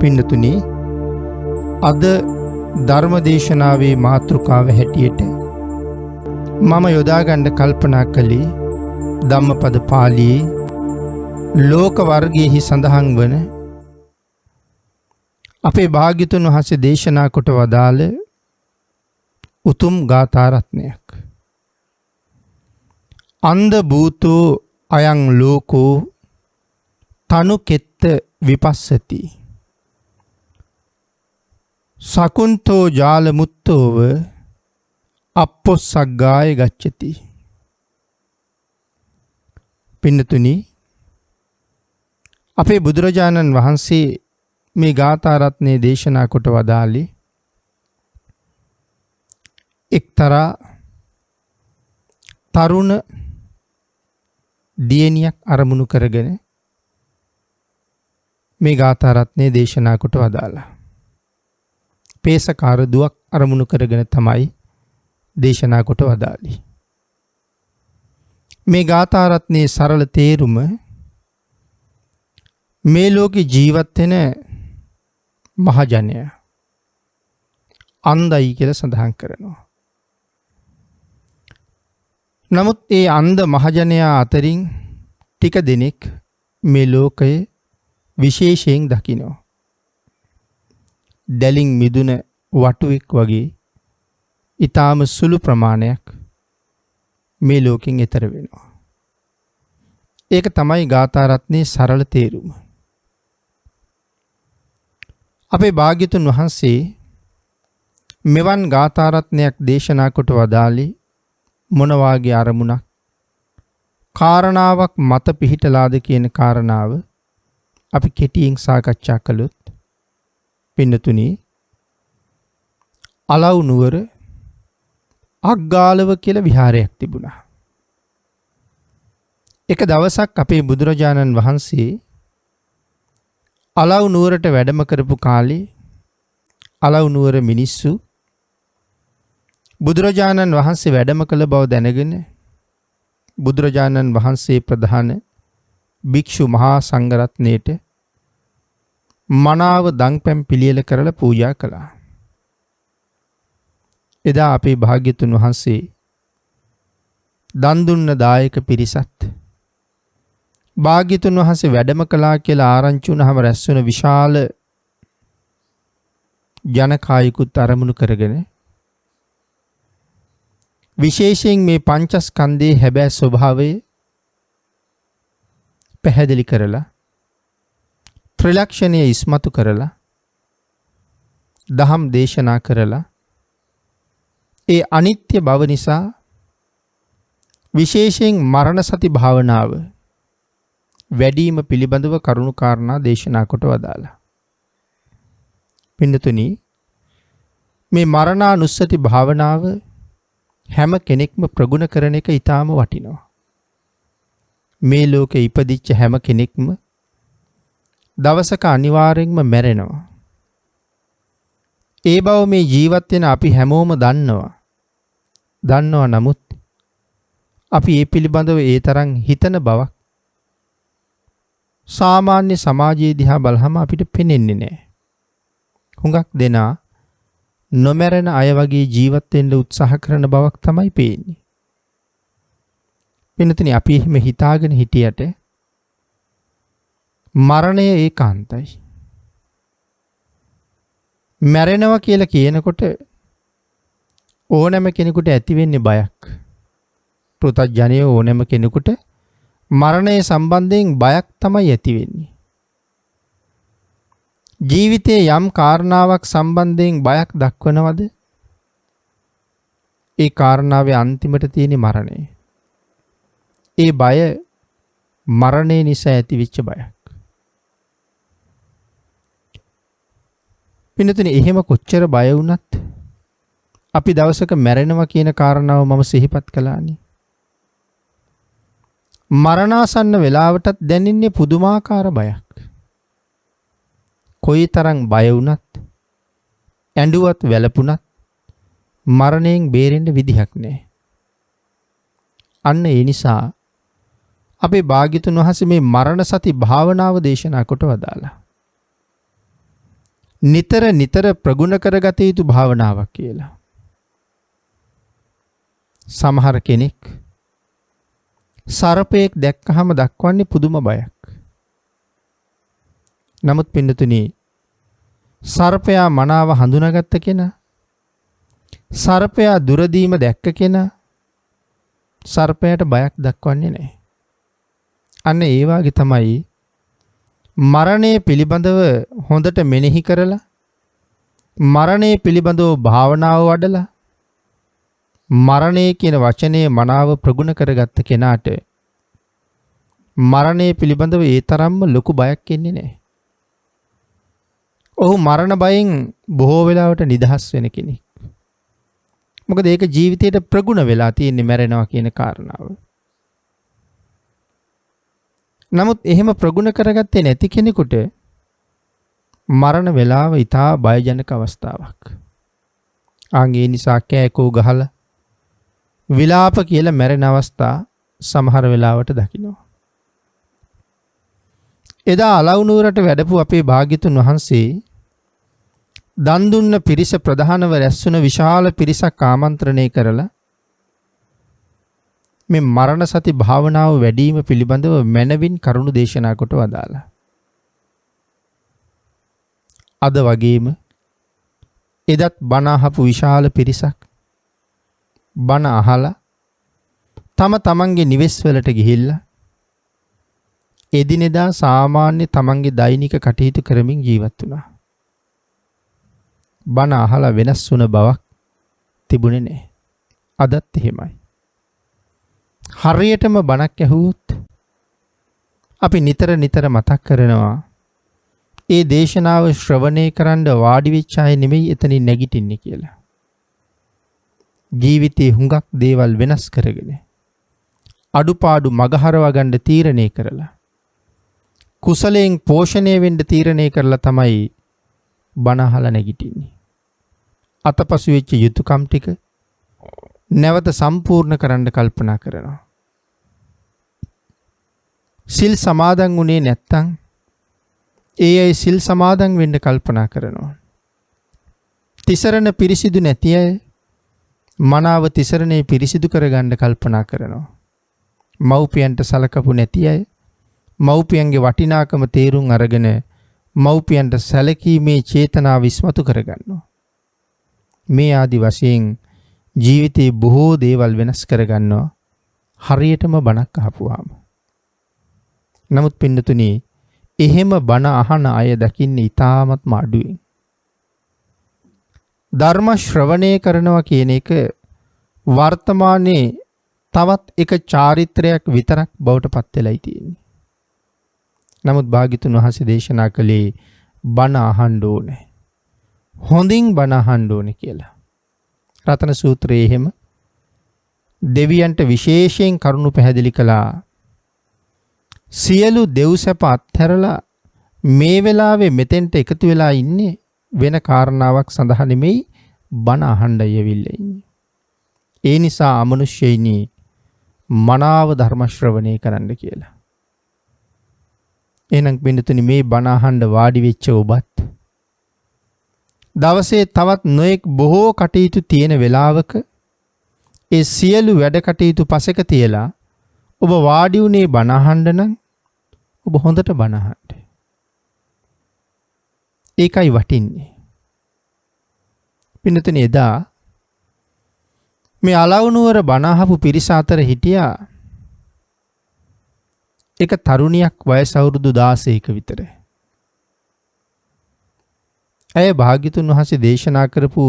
පින්නතුනි අද ධර්මදේශනාවේ මාතෘකාව හැටියට මම යොදා ගන්න කල්පනා කළේ ධම්මපද පාළියේ ලෝක වර්ගයේහි සඳහන් වන අපේ භාග්‍යතුන් වහන්සේ දේශනා කොට වදාළ උතුම් ගාථා රත්නයක්. අන්ධ භූතෝ අයං ලෝකෝ තනු කෙත්ත විපස්සති සකුන්තෝ ජාල මුත්තෝව අපොස්සග්ගාය ගච්ඡති. පින්නතුනි අපේ බුදුරජාණන් වහන්සේ මේ ගාථා රත්නයේ දේශනා කොට වදාළේ එක්තරා තරුණ දියණියක් අරමුණු කරගෙන මේ ගාථා රත්නයේ දේශනා කොට වදාළා. පේසකාර දුවක් අරමුණු කරගෙන තමයි දේශනා කොට වදාළේ. මේ ගාථා රත්නයේ සරල තේරුම මේ ලෝකේ ජීවත් වෙන මහජනයා අන්ධයි කියලා සඳහන් කරනවා. නමුත් ඒ අන්ධ මහජනයා අතරින් ටික දෙනෙක් මේ ලෝකයේ විශේෂයෙන් දකිනවා. දැලින් මිදුන වටුවෙක් වගේ ඊටාම සුළු ප්‍රමාණයක් මේ ලෝකෙන් එතර වෙනවා. ඒක තමයි ගාථා රත්නයේ සරල තේරුම. අපේ භාග්‍යතුන් වහන්සේ මෙවන් ගාථා රත්නයක් දේශනා කොට වදාළේ මොන වාගේ අරමුණක් කාරණාවක් මත පිහිටලාද කියන කාරණාව අපි කෙටියෙන් සාකච්ඡා කළොත් පින්නතුනි අලව් නුවර අග්ගාලව කියලා විහාරයක් තිබුණා. එක දවසක් අපේ බුදුරජාණන් වහන්සේ අලව් නුවරට වැඩම කරපු කාලේ අලව් නුවර මිනිස්සු බුදුරජාණන් වහන්සේ වැඩම කළ බව දැනගෙන බුදුරජාණන් වහන්සේ ප්‍රධාන භික්ෂු මහා සංඝරත්නයට මනාව දන්පැන් පිළියෙල කරලා පූජා කළා. එදා අපේ භාග්‍යතුන් වහන්සේ දන් දුන්න දායක පිරිසත් භාග්‍යතුන් වහන්සේ වැඩම කළා කියලා ආරංචි වුණාම රැස් වෙන විශාල ජනකායිකුත් අරමුණු කරගෙන විශේෂයෙන් මේ පංචස්කන්ධයේ හැබෑ ස්වභාවය පැහැදිලි කරලා ත්‍රිලක්ෂණය ඉස්මතු කරලා දහම් දේශනා කරලා ඒ අනිත්‍ය බව නිසා විශේෂයෙන් මරණ සති භාවනාව වැඩිම පිළිබඳව කරුණු කාරණා දේශනා කොට වදාලා. පින්නතුනි මේ මරණානුස්සති භාවනාව හැම කෙනෙක්ම ප්‍රගුණ කරන එක ඊටාම වටිනවා. මේ ලෝකේ ඉපදිච්ච හැම කෙනෙක්ම දවසක අනිවාර්යෙන්ම මැරෙනවා. ඒ බව මේ ජීවත් වෙන අපි හැමෝම දන්නවා. නමුත් අපි ඒ පිළිබඳව ඒ තරම් හිතන බවක් සාමාන්‍ය සමාජයේ දිහා බලහම අපිට පේන්නේ නැහැ. හුඟක් දෙනා නොමැරෙන අය වගේ ජීවත් වෙන්න උත්සාහ කරන බවක් තමයි පේන්නේ. වෙනතනේ අපි එහෙම හිතාගෙන හිටියට මරණය ඒකාන්තයි. මැරෙනවා කියලා කියනකොට ඕනෑම කෙනෙකුට ඇති වෙන්නේ බයක්. පෘථග්ජනය ඕනෑම කෙනෙකුට මරණය සම්බන්ධයෙන් බයක් තමයි ඇති වෙන්නේ. ජීවිතයේ යම් කාරණාවක් සම්බන්ධයෙන් බයක් දක්වනවද? ඒ කාරණාවේ අන්තිමට තියෙන මරණය. ඒ බය මරණය නිසා ඇතිවෙච්ච බයක්. පින්නතුනි එහෙම කොච්චර බය වුණත් අපි දවසක මැරෙනවා කියන කාරණාව මම සිහිපත් කළානේ. මරණාසන්න වෙලාවටත් දැනෙන්නේ පුදුමාකාර බයක්. කොයිතරම් බය වුණත් ඇඬුවත් වැළපුණත් මරණයෙන් බේරෙන්න විදිහක් නැහැ. අන්න ඒ නිසා අපේ භාග්‍යතුන් වහන්සේ මේ මරණ සති භාවනාව දේශනා කොට වදාලා. නිතර නිතර ප්‍රගුණ කරගත යුතු භාවනාවක් කියලා. සමහර කෙනෙක් සර්පයෙක් දැක්කහම දක්වන්නේ පුදුම බයක්. නමුත් පින්නතුනි සර්පයා මනාව හඳුනාගත්ත කෙනා, සර්පයා දුරදීම දැක්ක කෙනා සර්පයාට බයක් දක්වන්නේ නැහැ. අන්න ඒ වාගේ තමයි මරණය පිළිබඳව හොඳට මෙනෙහි කරලා, මරණය පිළිබඳව භාවනාව වඩලා, මරණය කියන වචනේ මනාව ප්‍රගුණ කරගත්ත කෙනාට මරණය පිළිබඳව ඒ තරම්ම ලොකු බයක් එන්නේ නැහැ. ඔහු මරණ බයෙන් බොහෝ වෙලාවට නිදහස් වෙන කෙනෙක්. මොකද ඒක ජීවිතේට ප්‍රගුණ වෙලා තියෙන්නේ මැරෙනවා කියන කාරණාව. නමුත් එහෙම ප්‍රගුණ කරගත්තේ නැති කෙනෙකුට මරණ වේලාව ඊටා බයජනක අවස්ථාවක්. ආන්ගේ නිසා කෑකෝ ගහලා විලාප කියලා මැරෙන අවස්ථා සමහර වෙලාවට දකින්නවා. එදා අලව්නුවරට වැඩපු අපේ භාග්‍යතුන් වහන්සේ දන් දුන්න පිරිස ප්‍රධානව රැස්වුණ විශාල පිරිසක් ආමන්ත්‍රණය කරලා මේ මරණ සති භාවනාව වැඩිම පිළිබඳව මැනවින් කරුණු දේශනා කොට වදාලා. අද වගේම එදත් බණ අහපු විශාල පිරිසක් බණ අහලා තම තමන්ගේ නිවෙස් වලට ගිහිල්ලා එදිනෙදා සාමාන්‍ය තමන්ගේ දෛනික කටයුතු කරමින් ජීවත් වුණා. බණ අහලා වෙනස් වුණ බවක් තිබුණේ නැහැ. අදත් එහෙමයි. හරියටම බණක් ඇහුවොත් අපි නිතර නිතර මතක් කරනවා ඒ දේශනාව ශ්‍රවණය කරන්න වාඩි වෙච්ච අය නෙමෙයි එතනින් නැගිටින්නේ කියලා. ජීවිතේ හුඟක් දේවල් වෙනස් කරගෙන අඩුපාඩු මගහරවා ගන්න තීරණය කරලා කුසලයෙන් පෝෂණය වෙන්න තීරණය කරලා තමයි බණ අහලා නැගිටින්නේ. අතපසු වෙච්ච යුතුයකම් ටික නැවත සම්පූර්ණ කරන්න කල්පනා කරනවා. සිල් සමාදන් වුණේ නැත්තම් ඒ අය සිල් සමාදන් වෙන්න කල්පනා කරනවා. තිසරණ පිරිසිදු නැති අය මනාව තිසරණේ පිරිසිදු කරගන්න කල්පනා කරනවා. මව්පියන්ට සලකපු නැති අය මව්පියන්ගේ වටිනාකම තේරුම් අරගෙන මව්පියන්ට සැලකීමේ චේතනාව විශ්මතු කරගන්නවා. මේ ආදි වශයෙන් ජීවිතේ බොහෝ දේවල් වෙනස් කරගන්නවා හරියටම බණක් අහපුවාම. නමුත් පින්නතුනි එහෙම බණ අහන අය දකින්නේ ඊටාත්ම අඩුවෙන්. ධර්ම ශ්‍රවණය කරනවා කියන එක වර්තමානයේ තවත් එක චාරිත්‍රයක් විතරක් බවට පත් වෙලයි තියෙන්නේ. නමුත් භාග්‍යතුන් වහන්සේ දේශනා කළේ බණ අහන්න ඕනේ. හොඳින් බණ අහන්න ඕනේ කියලා. රතන සූත්‍රයේ එහෙම දෙවියන්ට විශේෂයෙන් කරුණු පැහැදිලි කළා. සියලු දෙව්සැප අත්හැරලා මේ වෙලාවේ මෙතෙන්ට එකතු වෙලා ඉන්නේ වෙන කාරණාවක් සඳහා නෙමෙයි බණ අහන්නයි ඇවිල්ලා ඉන්නේ. ඒ නිසා අමනුෂ්‍යයිනි මනාව ධර්ම ශ්‍රවණය කරන්න කියලා. එහෙනම් පින්නතුනි මේ බණ අහන්න වාඩි වෙච්ච ඔබත් දවසේ තවත් නොඑක් බොහෝ කටයුතු තියෙන වෙලාවක ඒ සියලු වැඩ කටයුතු පසෙක තියලා ඔබ වාඩි වුණේ බණ අහන්න නම් ඔබ හොඳට බණ අහන්න. ඒකයි වටින්නේ. පින්නතුනි එදා මේ අලව්නුවර බණ අහපු පිරිස අතර හිටියා එක තරුණියක් වයස අවුරුදු 16ක විතර. ඇය භාග්‍යතුන් වහන්සේ දේශනා කරපු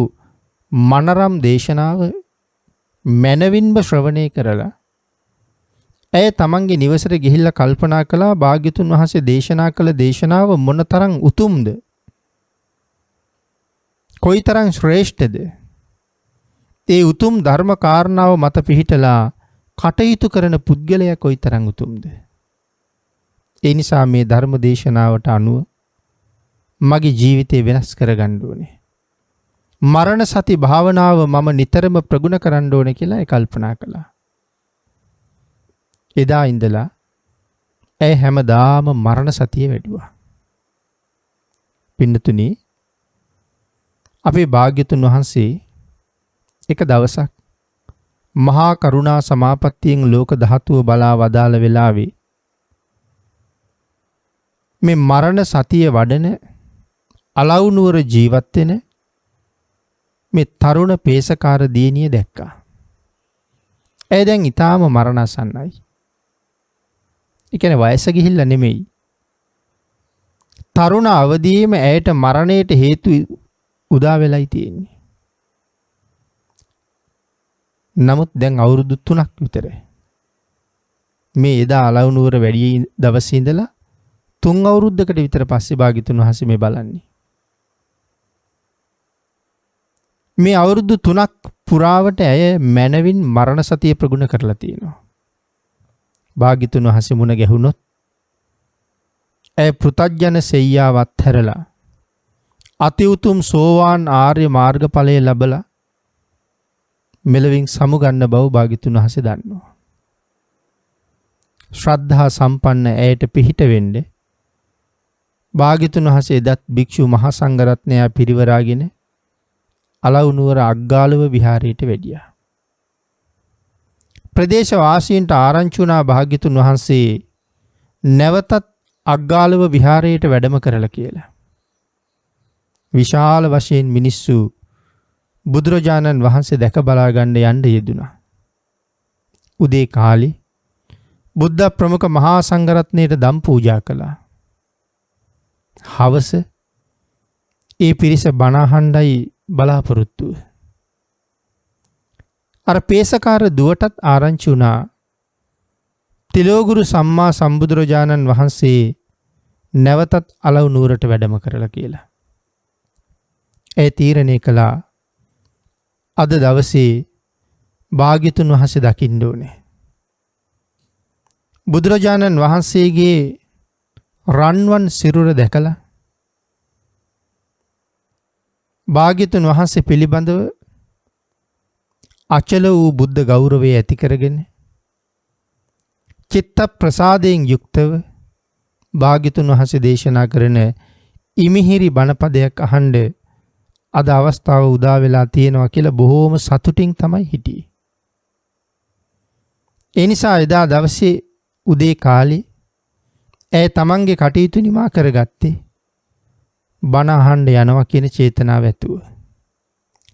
මනරම් දේශනාව මනවින්ම ශ්‍රවණය කරලා ඇය තමන්ගේ නිවසට ගිහිල්ලා කල්පනා කළා භාග්‍යතුන් වහන්සේ දේශනා කළ දේශනාව මොනතරම් උතුම්ද, කොයිතරම් ශ්‍රේෂ්ඨද, ඒ උතුම් ධර්ම කාරණාව මත පිහිටලා කටයුතු කරන පුද්ගලයා කොයිතරම් උතුම්ද. ඒ නිසා මේ ධර්ම දේශනාවට අනුව මගේ ජීවිතේ වෙනස් කරගන්න ඕනේ. මරණ සති භාවනාව මම නිතරම ප්‍රගුණ කරන්න ඕනේ කියලා කල්පනා කළා. එදා ඉඳලා ඇය හැමදාම මරණ සතිය වැඩුවා. පින්නතුනි අපේ භාග්‍යතුන් වහන්සේ එක දවසක් මහා කරුණා සමාපත්තියෙන් ලෝක ධාතුව බලා වදාළ වෙලාවේ මේ මරණ සතිය වඩන අලවුනුවර ජීවත් වෙන මේ තරුණ පේසකාර දියණිය දැක්කා. ඇය දැන් ඊටාම මරණාසන්නයි. ඒ කියන්නේ වයස ගිහිල්ලා නෙමෙයි. තරුණ අවදියේම ඇයට මරණයට හේතු උදා වෙලයි තියෙන්නේ. නමුත් දැන් අවුරුදු 3ක් විතර මේ එදා අලවුනුවර වැඩි දවසේ ඉඳලා 3 අවුරුද්දකට විතර පස්සේ භාග්‍යතුන් වහන්සේ මේ බලන්නේ. මේ අවුරුදු 3ක් පුරාවට ඇය මනවින් මරණ සතිය ප්‍රගුණ කරලා තියෙනවා. භාග්‍යතුන් වහන්සේ මුණ ගැහුනොත් ඇය පෘතජ්ජන සෙයියාවත් හැරලා අති උතුම් සෝවාන් ආර්ය මාර්ගඵලය ලැබලා මෙලවින් සමුගන්න බව භාග්‍යතුන් වහන්සේ දන්නවා. ශ්‍රද්ධා සම්පන්න ඇයට පිහිට වෙන්නේ භාග්‍යතුන් වහන්සේ එදත් භික්ෂු මහා සංඝරත්නය පිරිවරාගෙන අලවුනුවර අග්ගාලව විහාරයට වැඩියා. ප්‍රදේශ වාසීන්ට ආරංචි වුණා භාග්‍යතුන් වහන්සේ නැවතත් අග්ගාලව විහාරයට වැඩම කරලා කියලා. විශාල වශයෙන් මිනිස්සු බුදුරජාණන් වහන්සේ දැක බලා ගන්න යන්න යෙදුණා. උදේ කාලේ බුද්ධ ප්‍රමුඛ මහා සංඝරත්නයට දම් පූජා කළා. හවස ඒ පිරිස බණ අහන්නයි බලාපොරොත්තු. අර පේසකාර දුවටත් ආරංචි වුණා තිලෝගුරු සම්මා සම්බුදුරජාණන් වහන්සේ නැවතත් අලවුනුවරට වැඩම කරලා කියලා. ඒ තීරණය කළා අද දවසේ භාග්‍යතුන් වහන්සේ දකින්න ඕනේ. බුදුරජාණන් වහන්සේගේ රන්වන් සිරුර දැකලා භාග්‍යතුන් වහන්සේ පිළිබඳව අචල වූ බුද්ධ ගෞරවය ඇති කරගෙන චිත්ත ප්‍රසාදයෙන් යුක්තව භාග්‍යතුන් වහන්සේ දේශනා කරන ඉමිහිරි බණපදයක් අහන්න අද අවස්ථාව උදා වෙලා තියෙනවා කියලා බොහෝම සතුටින් තමයි හිටියේ. ඒ නිසා එදා දවසේ උදේ කාලේ ඇය තමන්ගේ කටයුතු නිමා කරගත්තේ බණ අහන්න යනවා කියන චේතනාව ඇතුව.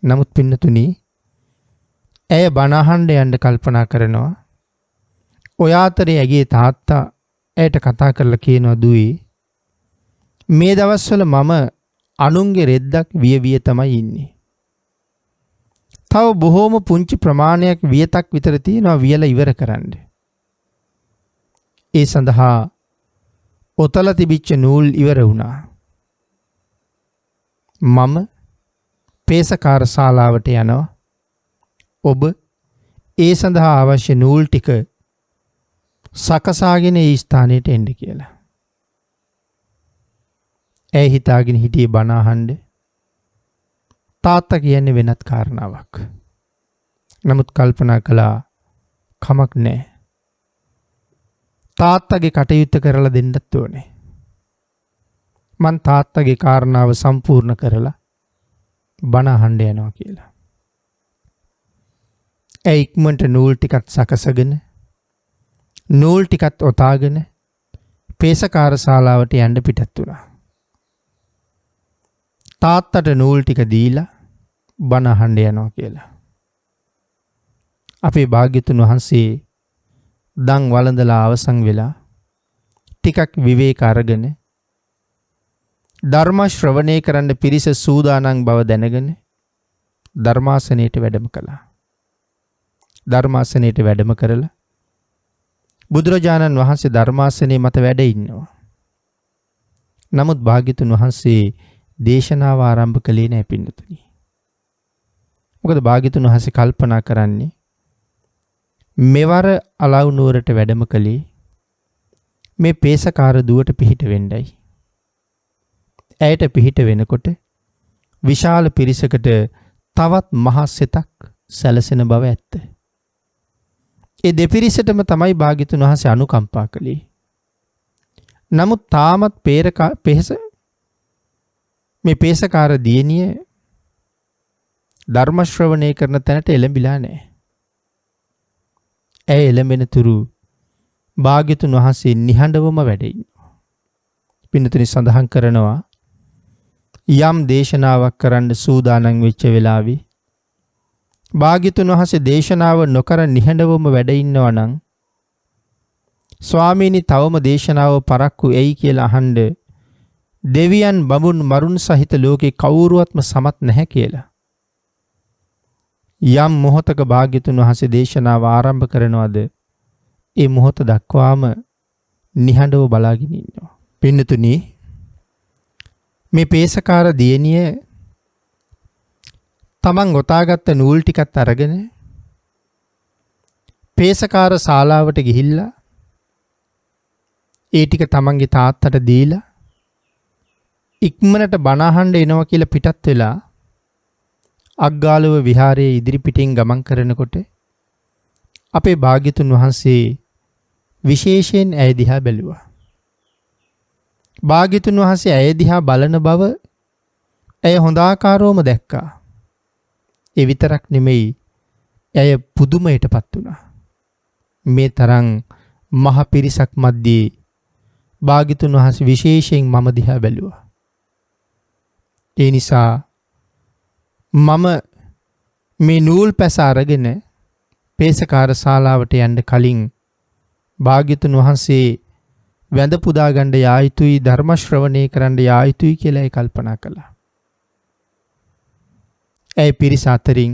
නමුත් පින්නතුනි ඇය බණ අහන්න යන්න කල්පනා කරනවා. ඔය අතරේ ඇගේ තාත්තා ඇයට කතා කරලා කියනවා දුවේ මේ දවස්වල මම අනුන්ගේ රෙද්දක් විය තමයි ඉන්නේ. තව බොහෝම පුංචි ප්‍රමාණයක් වියතක් විතර තියෙනවා වියලා ඉවර කරන්න. ඒ සඳහා ඔතල තිබිච්ච නූල් ඉවර වුණා. මම පේසකාර ශාලාවට යනවා. ඔබ ඒ සඳහා අවශ්‍ය නූල් ටික සකසාගෙන ඒ ස්ථානයට එන්න කියලා. ඇය හිතාගෙන හිටියේ බණ අහන්න. තාත්තා කියන්නේ වෙනත් කාරණාවක්. නමුත් කල්පනා කළා කමක් නැහැ. තාත්තගේ කටයුත්ත කරලා දෙන්නත් ඕනේ. මං තාත්තගේ කාරණාව සම්පූර්ණ කරලා බණ අහන්න යනවා කියලා. ඇය ඉක්මනට නූල් ටිකත් සකසගෙන නූල් ටිකත් ඔතාගෙන පේසකාර ශාලාවට යන්න පිටත් වුණා. තාත්තට නූල් ටික දීලා බණ අහන්න යනවා කියලා. අපේ භාග්‍යතුන් වහන්සේ දන් වළඳලා අවසන් වෙලා ටිකක් විවේක අරගෙන ධර්ම ශ්‍රවණය කරන්න පිරිස සූදානම් බව දැනගෙන ධර්මාසනයට වැඩම කළා. ධර්මාසනයට වැඩම කරලා බුදුරජාණන් වහන්සේ ධර්මාසනයේ මත වැඩ ඉන්නවා. නමුත් භාග්‍යතුන් වහන්සේ දේශනාව ආරම්භ කළේ නැහැ පින්නතුනි. මොකද භාග්‍යතුන් වහන්සේ කල්පනා කරන්නේ මෙවර අලවුනුවරට වැඩම කළේ මේ පේසකාර දුවට පිහිට වෙන්නයි. ඇයට පිහිට වෙනකොට විශාල පිරිසකට තවත් මහා සෙතක් සැලසෙන බව ඇත්ත. ඒ දෙපිරිසටම තමයි භාග්‍යතුන් වහන්සේ අනුකම්පා කළේ. නමුත් තාමත් මේ පේසකාර දියණිය ධර්ම ශ්‍රවණය කරන තැනට එළඹිලා නැහැ. ඇය එළඹෙන තුරු භාග්‍යතුන් වහන්සේ නිහඬවම වැඩ ඉන්නවා. පින්නතුනි සඳහන් කරනවා යම් දේශනාවක් කරන්න සූදානම් වෙච්ච වෙලාවේ භාග්‍යතුන් වහන්සේ දේශනාව නොකර නිහඬවම වැඩ ඉන්නවා නම් ස්වාමීනි තවම දේශනාව පරක්කු එයි කියලා අහන්න දෙවියන් බඹුන් මරුන් සහිත ලෝකේ කවුරුවත්ම සමත් නැහැ කියලා. යම් මොහොතක භාග්‍යතුන් වහන්සේ දේශනාව ආරම්භ කරනවද ඒ මොහොත දක්වාම නිහඬව බලාගෙන ඉන්නවා. පින්නතුනි මේ පේසකාර දියණිය තමන් ගොතාගත්ත නූල් ටිකත් අරගෙන පේසකාර ශාලාවට ගිහිල්ලා ඒ ටික තමන්ගේ තාත්තට දීලා ඉක්මනට බණ අහන්න එනවා කියලා පිටත් වෙලා අග්ගාලව විහාරයේ ඉදිරි පිටින් ගමන් කරනකොට අපේ භාග්‍යතුන් වහන්සේ විශේෂයෙන් ඇය දිහා බැලුවා. භාග්‍යතුන් වහන්සේ ඇය දිහා බලන බව ඇය හොඳාකාරවම දැක්කා. ඒ විතරක් නෙමෙයි ඇය පුදුමයටපත් වුණා. මේ තරම් මහ පිරිසක් මැද්දේ භාග්‍යතුන් වහන්සේ විශේෂයෙන් මම දිහා බැලුවා. ඒ නිසා මම මේ නූල් පැස අරගෙන පේසකාර ශාලාවට යන්න කලින් භාග්‍යතුන් වහන්සේ වැඳ පුදා ගන්න යා යුතුයි ධර්ම ශ්‍රවණය කරන්න යා යුතුයි කියලා ඒ කල්පනා කළා. ඒ පිරිස අතරින්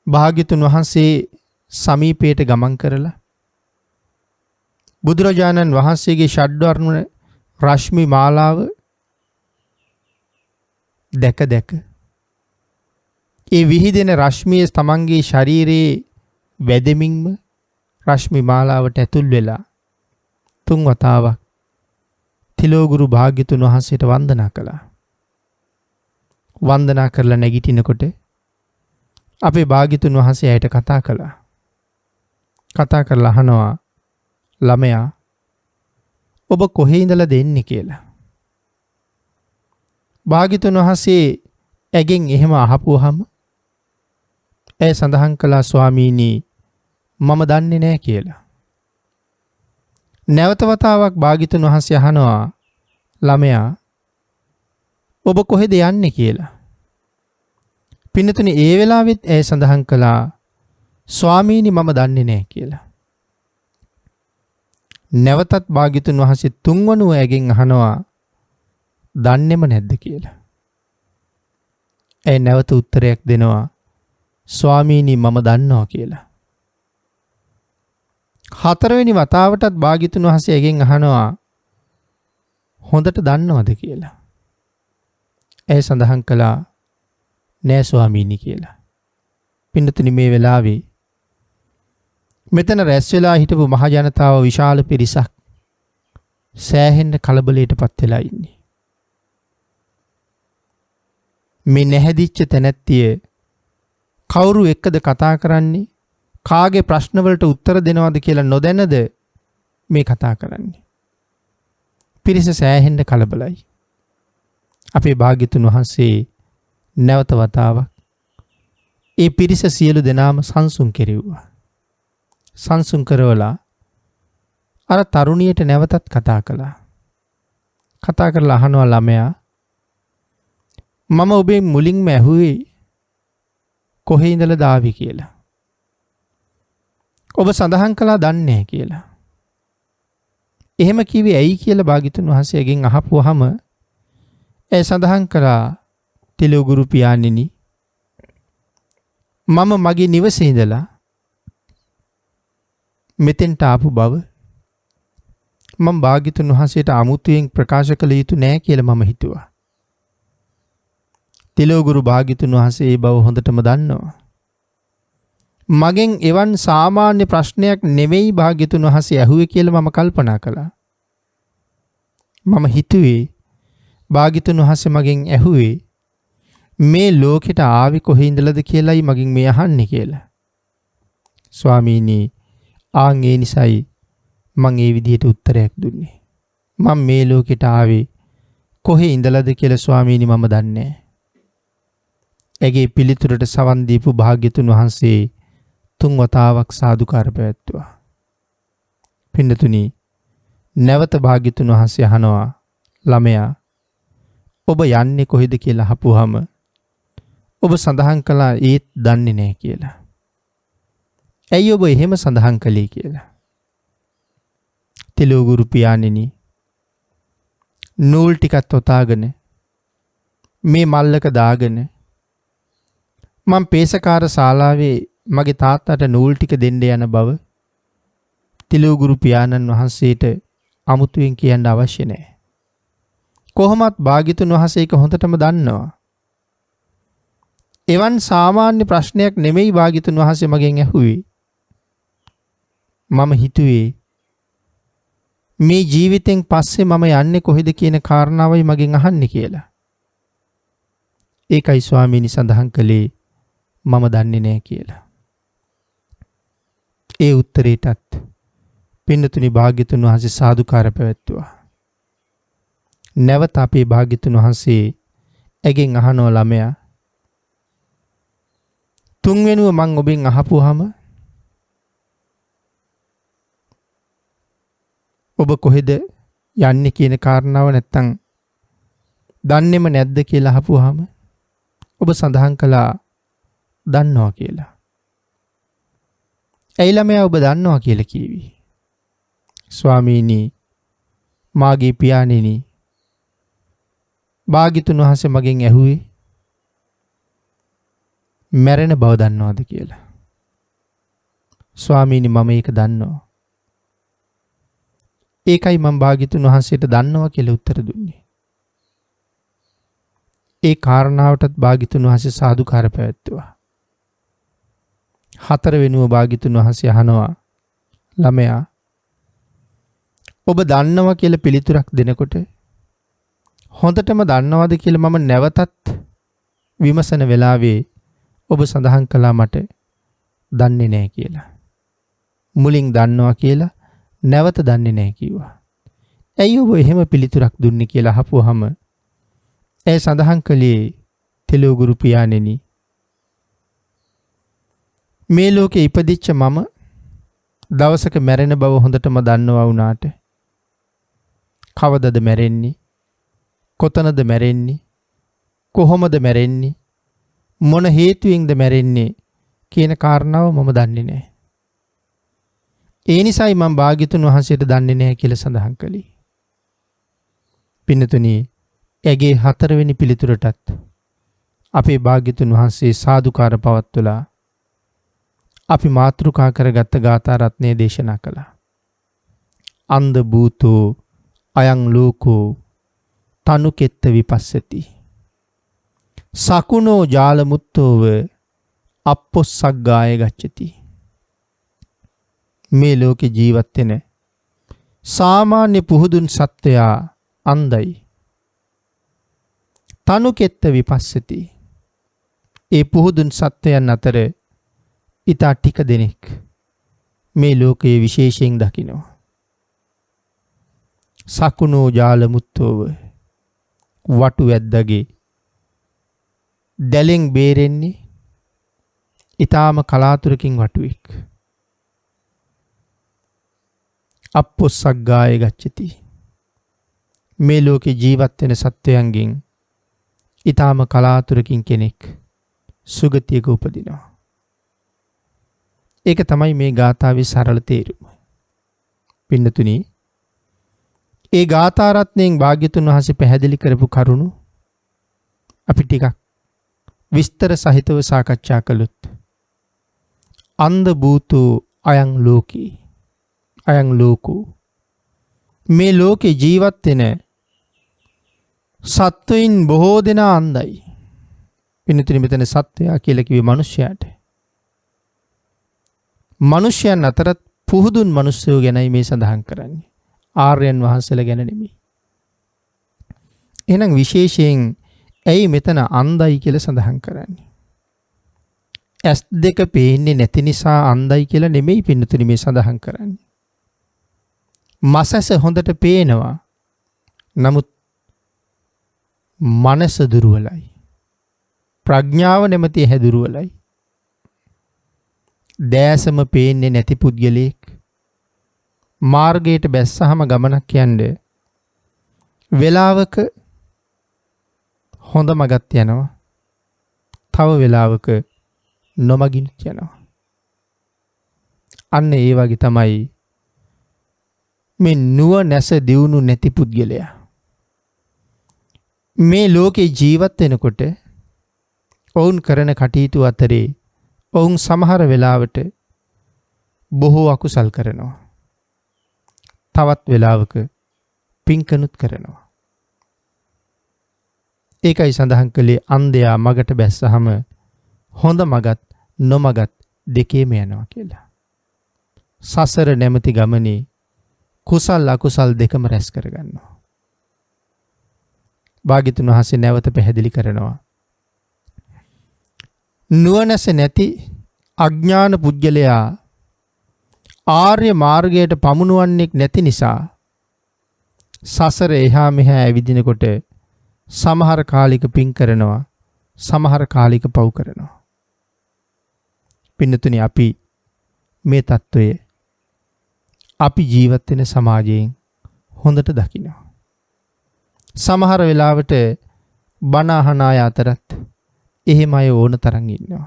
භාග්‍යතුන් වහන්සේ සමීපයට ගමන් කරලා බුදුරජාණන් වහන්සේගේ ෂඩ්වර්ණ රශ්මි මාලාව දැක ඒ විහිදෙන රශ්මිය තමන්ගේ ශරීරයේ වැදෙමින්ම රශ්මි මාලාවට ඇතුල් වෙලා 3 වතාවක් තිලෝගුරු භාග්‍යතුන් වහන්සේට වන්දනා කළා. වන්දනා කරලා නැගිටිනකොට අපේ භාග්‍යතුන් වහන්සේ ඇයට කතා කළා. කතා කරලා අහනවා ළමයා ඔබ කොහේ ඉඳලා දෙන්නේ කියලා. භාග්‍යතුන් වහන්සේ ඇගෙන් එහෙම අහපුවාම ඇය සඳහන් කළා ස්වාමීනි මම දන්නේ නැහැ කියලා. නැවත වතාවක් භාග්‍යතුන් වහන්සේ අහනවා ළමයා ඔබ කොහෙද යන්නේ කියලා. පින්නතුනි ඒ වෙලාවෙත් ඇය සඳහන් කළා ස්වාමීනි මම දන්නේ නැහැ කියලා. නැවතත් භාග්‍යතුන් වහන්සේ තුන්වනුව ඇගෙන් අහනවා දන්නේම නැද්ද කියලා. ඇය නැවත උත්තරයක් දෙනවා ස්වාමීනි මම දන්නවා කියලා. හතරවෙනි වතාවටත් භාග්‍යතුන් වහන්සේ ඇගෙන් අහනවා හොඳට දන්නවද කියලා. ඇය සඳහන් කළා නෑ ස්වාමීනි කියලා. පින්නතුනි මේ වෙලාවේ මෙතන රැස් වෙලා හිටපු මහ ජනතාව විශාල පිරිසක් සෑහෙන්න කලබලයටපත් වෙලා ඉන්නේ. මේ නැහැදිච්ච තැනැත්තිය කවුරු එක්කද කතා කරන්නේ කාගේ ප්‍රශ්න වලට උත්තර දෙනවද කියලා නොදැනද මේ කතා කරන්නේ. පිරිස සෑහෙන්න කලබලයි. අපේ භාග්‍යතුන් වහන්සේ නැවත වතාවක් ඒ පිරිස සියලු දෙනාම සංසුන් කෙරෙව්වා. සංසුන් කරවලා අර තරුණියට නැවතත් කතා කළා. කතා කරලා අහනවා ළමයා මම ඔබෙන් මුලින්ම ඇහුවේ කොහේ ඉඳලාද ආවේ කියලා. ඔබ සඳහන් කළා දන්නේ නැහැ කියලා. එහෙම කිව්වේ ඇයි කියලා භාග්‍යතුන් වහන්සේගෙන් අහපුවාම ඒ සඳහන් කළා තිලෝගුරු පියාණෙනි මම මගේ නිවසේ ඉඳලා මෙතෙන්ට ආපු බව මම භාග්‍යතුන් වහන්සේට අමුතුවෙන් ප්‍රකාශ කළ යුතු නෑ කියලා මම හිතුවා. තිලෝගුරු භාග්‍යතුන් වහන්සේ ඒ බව හොඳටම දන්නවා. මගෙන් එවන් සාමාන්‍ය ප්‍රශ්නයක් නෙවෙයි භාග්‍යතුන් වහන්සේ ඇහුවේ කියලා මම කල්පනා කළා. මම හිතුවේ භාග්‍යතුන් වහන්සේ මගෙන් ඇහුවේ මේ ලෝකෙට ආවේ කොහේ ඉඳලාද කියලායි මගෙන් මේ අහන්නේ කියලා. ස්වාමීනි ආන් ඒ නිසායි මම ඒ විදිහට උත්තරයක් දුන්නේ. මම මේ ලෝකෙට ආවේ කොහේ ඉඳලාද කියලා ස්වාමීනි මම දන්නේ නැහැ. ඇගේ පිළිතුරට සවන් දීපු භාග්‍යතුන් වහන්සේ 3 වතාවක් සාදුකාර පැවැත්තුවා. පින්නතුනි, නැවත භාග්‍යතුන් වහන්සේ අහනවා, ළමයා ඔබ යන්නේ කොහෙද කියලා අහපුවාම ඔබ සඳහන් කළා ඒත් දන්නේ නැහැ කියලා. ඇයි ඔබ එහෙම සඳහන් කළේ කියලා? තිලෝගුරු පියාණෙනි, නූල් ටිකක් ඔතාගෙන මේ මල්ලක දාගෙන මම පේසකාර ශාලාවේ මගේ තාත්තට නූල් ටික දෙන්න යන බව තිලෝගුරු පියාණන් වහන්සේට අමුතුවෙන් කියන්න අවශ්‍ය නැහැ. කොහොමත් භාග්‍යතුන් වහන්සේ ඒක හොඳටම දන්නවා. එවන් සාමාන්‍ය ප්‍රශ්නයක් නෙමෙයි භාග්‍යතුන් වහන්සේ මගෙන් ඇහුවේ. මම හිතුවේ මේ ජීවිතෙන් පස්සේ මම යන්නේ කොහෙද කියන කාරණාවයි මගෙන් අහන්නේ කියලා. ඒකයි ස්වාමීනි සඳහන් කළේ මම දන්නේ නැහැ කියලා. ඒ උත්තරේටත් පින්නතුනි භාග්‍යතුන් වහන්සේ සාදුකාර පැවැත්තුවා. නැවත අපේ භාග්‍යතුන් වහන්සේ ඇගෙන් අහනවා, ළමයා තුන්වෙනුව මං ඔබෙන් අහපුවාම ඔබ කොහෙද යන්නේ කියන කාරණාව නැත්තම් දන්නේම නැද්ද කියලා අහපුවාම ඔබ සඳහන් කළා දන්නවා කියලා. ඇයි ළමයා ඔබ දන්නවා කියලා කිව්වේ? ස්වාමීනි, මාගේ පියාණෙනි, භාග්‍යතුන් වහන්සේ මගෙන් ඇහුවේ මැරෙන බව දන්නවද කියලා. ස්වාමීනි, මම ඒක දන්නවා. ඒකයි මම භාග්‍යතුන් වහන්සේට දන්නවා කියලා උත්තර දුන්නේ. ඒ කාරණාවටත් භාග්‍යතුන් වහන්සේ සාදුකාර පැවැත්තුවා. 4 වෙනුව භාග්‍යතුන් වහන්සේ අහනවා, ළමයා ඔබ දන්නවා කියලා පිළිතුරක් දෙනකොට හොඳටම දන්නවද කියලා මම නැවතත් විමසන වෙලාවේ ඔබ සඳහන් කළා මට දන්නේ නැහැ කියලා. මුලින් දන්නවා කියලා නැවත දන්නේ නැහැ කිව්වා. ඇයි ඔබ එහෙම පිළිතුරක් දුන්නේ කියලා අහපුවාම ඒ සඳහන් කළේ, තිලෝගුරු පියාණෙනි, මේ ලෝකේ ඉපදිච්ච මම දවසක මැරෙන බව හොඳටම දන්නවා වුණාට කවදද මැරෙන්නේ, කොතනද මැරෙන්නේ, කොහොමද මැරෙන්නේ, මොන හේතුවෙන්ද මැරෙන්නේ කියන කාරණාව මම දන්නේ නැහැ. ඒ නිසායි මම භාග්‍යතුන් වහන්සේට දන්නේ නැහැ කියලා සඳහන් කළේ. පින්නතුනි, ඇගේ 4 වෙනි පිළිතුරටත් අපේ භාග්‍යතුන් වහන්සේ සාදුකාර පවත්වලා අපි මාතෘකා කරගත්ත ගාථා රත්නය දේශනා කළා. අන්ධ භූතෝ අයං ලෝකෝ තනුකෙත්ත විපස්සති. සකුණෝ ජාලමුත්තෝව අප්පොස්සග්ගාය ගච්ඡති. මේ ලෝකේ ජීවත් වෙන සාමාන්‍ය පුහුදුන් සත්වයා අන්ධයි. තනුකෙත්ත විපස්සති. ඒ පුහුදුන් සත්වයන් අතර ඊට ටික දෙනෙක් මේ ලෝකයේ විශේෂයෙන් දකිනවා. සකුණෝ ජාලමුත්තෝව වටු වැද්දගේ දැලෙන් බේරෙන්නේ ඊටාම කලාතුරකින් වටුවෙක්. අප්පොස්සග්ගාය ගච්ඡති. මේ ලෝකේ ජීවත් වෙන සත්වයන්ගෙන් ඊටාම කලාතුරකින් කෙනෙක් සුගතියක උපදිනවා. ඒක තමයි මේ ගාථාවේ සරල තේරුම. පින්නතුනි, ඒ ගාථා රත්නයෙන් භාග්‍යතුන් වහන්සේ පැහැදිලි කරපු කරුණු අපි ටිකක් විස්තර සහිතව සාකච්ඡා කළොත්, අන්ධ භූතෝ අයං ලෝකේ අයං ලෝකෝ, මේ ලෝකේ ජීවත් වෙන සත්වයින් බොහෝ දෙනා අන්ධයි. පින්නතුනි, මෙතන සත්වයා කියලා කිව්වේ මිනිස්යාට. මිනිස්යන් අතරත් පුහුදුන් මිනිස්සුયો ගැනයි මේ සඳහන් කරන්නේ. ආර්යයන් වහන්සේලා ගැන නෙමෙයි. එහෙනම් විශේෂයෙන් ඇයි මෙතන අන්ධයි කියලා සඳහන් කරන්නේ? S2 පේන්නේ නැති නිසා අන්ධයි කියලා නෙමෙයි පින්නතුනි මේ සඳහන් කරන්නේ. මසස හොඳට පේනවා. නමුත් මනස දුර්වලයි. ප්‍රඥාව නැමැති හැදුරුවලයි. දැසම පේන්නේ නැති පුද්ගලයෙක් මාර්ගයට බැස්සහම ගමනක් යන්නේ වෙලාවක හොඳ මගක් යනවා. තව වෙලාවක නොමගිනුත් යනවා. අන්න ඒ වගේ තමයි මේ නුවණැස දියුණු නැති පුද්ගලයා. මේ ලෝකේ ජීවත් වෙනකොට ඔවුන් කරන කටයුතු අතරේ ඔවුන් සමහර වෙලාවට බොහෝ අකුසල් කරනවා. තවත් වෙලාවක පින්කනුත් කරනවා. ඒකයි සඳහන් කළේ අන්ධයා මගට බැස්සහම හොඳ මගත් නොමගත් දෙකේම යනවා කියලා. සසර නැමැති ගමනේ කුසල් අකුසල් දෙකම රැස් කරගන්නවා. භාග්‍යතුන් වහන්සේ නැවත පැහැදිලි කරනවා. නුවණැස නැති අඥාන පුද්ගලයා ආර්ය මාර්ගයට පමුණුවන්නේක් නැති නිසා සසර එහා මෙහා ඇවිදිනකොට සමහර කාලික පින් කරනවා, සමහර කාලික පව් කරනවා. පින්නතුනි, අපි මේ తত্ত্বය අපි ජීවත් වෙන සමාජයෙන් හොඳට දකිනවා. සමහර වෙලාවට බණ අහන අය අතරත් එහෙම අය ඕන තරම් ඉන්නවා.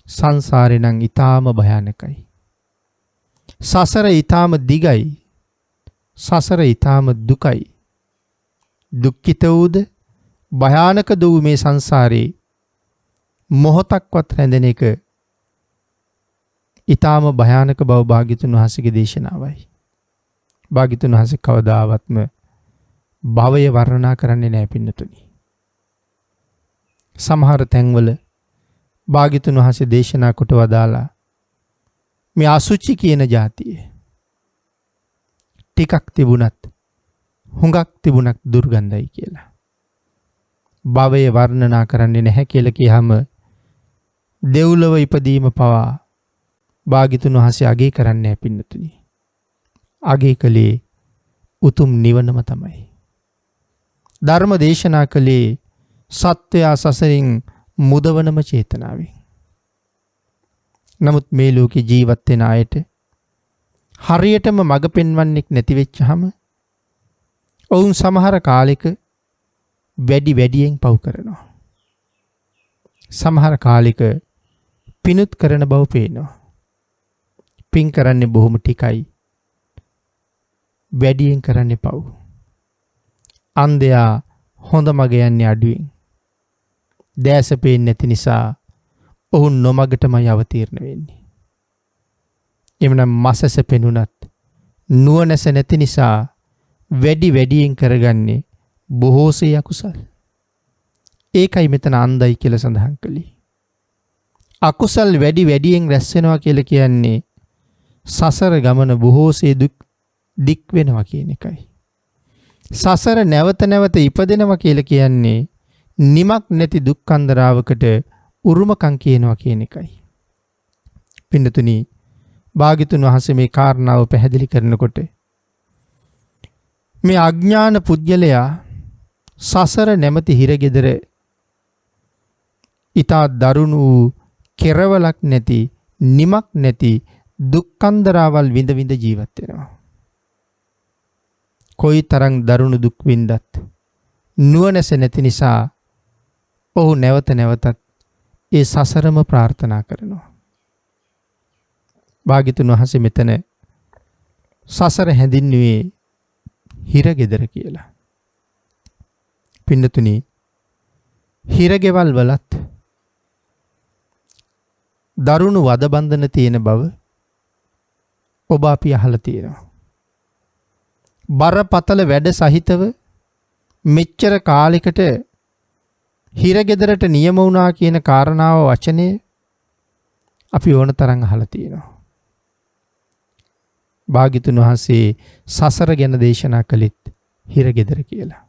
සංසාරේ නම් ඊටාම භයානකයි. සසර ඊටාම දිගයි. සසර ඊටාම දුකයි. දුක්ඛිත වූද භයානක දූ මේ සංසාරේ මොහොතක්වත් රැඳෙන එක ඊටාම භයානක බව භාග්‍යතුන් වහන්සේගේ දේශනාවයි. භාග්‍යතුන් වහන්සේ කවදාවත්ම භවය වර්ණනා කරන්නේ නැහැ පින්නතුනි. සමහර තැන්වල භාග්‍යතුන් වහන්සේ දේශනා කොට වදාලා මේ අසුචි කියන જાතිය ටිකක් තිබුණත් හුඟක් තිබුණක් දුර්ගන්ධයි කියලා. භවය වර්ණනා කරන්නේ නැහැ කියලා කියහම දෙව්ලොව ඉපදීම පවා භාග්‍යතුන් වහන්සේ අගය කරන්නේ නැහැ පින්නතුනි. අගය කළේ උතුම් නිවනම තමයි. ධර්ම දේශනා කළේ සත්වයා සසරින් මුදවනම චේතනාවෙන්. නමුත් මේ ලෝකේ ජීවත් වෙන අයට හරියටම මඟ පෙන්වන්නෙක් නැති වෙච්චහම ඔවුන් සමහර කාලෙක වැඩියෙන් පව් කරනවා. සමහර කාලෙක පිනුත් කරන බව පේනවා. පින් කරන්නේ බොහොම ටිකයි. වැඩියෙන් කරන්නේ පව්. අන්ධයා හොඳ මග යන්නේ අඩුවෙන්. දැස පේන්නේ නැති නිසා ඔවුන් නොමගටමයි අවතීර්ණ වෙන්නේ. එමනම් මසස පෙනුනත් නුවණැස නැති නිසා වැඩියෙන් කරගන්නේ බොහෝසේ අකුසල්. ඒකයි මෙතන අන්ධයි කියලා සඳහන් කළේ. අකුසල් වැඩියෙන් රැස් වෙනවා කියලා කියන්නේ සසර ගමන බොහෝසේ දික් වෙනවා කියන එකයි. සසර නැවත ඉපදෙනවා කියලා කියන්නේ නිමක් නැති දුක්ඛන්දරාවකට උරුමකම් කියනවා කියන එකයි. පින්නතුනි, භාග්‍යතුන් වහන්සේ මේ කාරණාව පැහැදිලි කරනකොට මේ අඥාන පුද්ගලයා සසර නැමැති හිරගෙදර ඊතා දරුණු කෙරවලක් නැති නිමක් නැති දුක්ඛන්දරාවල් විඳ ජීවත් වෙනවා. කොයි තරම් දරුණු දුක් විඳත් නුවණැස නැති නිසා ඔහු නැවතත් ඒ සසරම ප්‍රාර්ථනා කරනවා. භාග්‍යතුන් වහන්සේ මෙතන සසර හැඳින්වුවේ හිරගෙදර කියලා. පින්නතුනි, හිරගෙවල් වලත් දරුණු වද බන්ධන තියෙන බව ඔබ අපි අහලා තියෙනවා. බරපතල වැඩ සහිතව මෙච්චර කාලයකට හිරගෙදරට නියම වුණා කියන කාරණාව වචනේ අපි ඕන තරම් අහලා තියෙනවා. භාග්‍යතුන් වහන්සේ සසර ගැන දේශනා කළෙත් හිරගෙදර කියලා.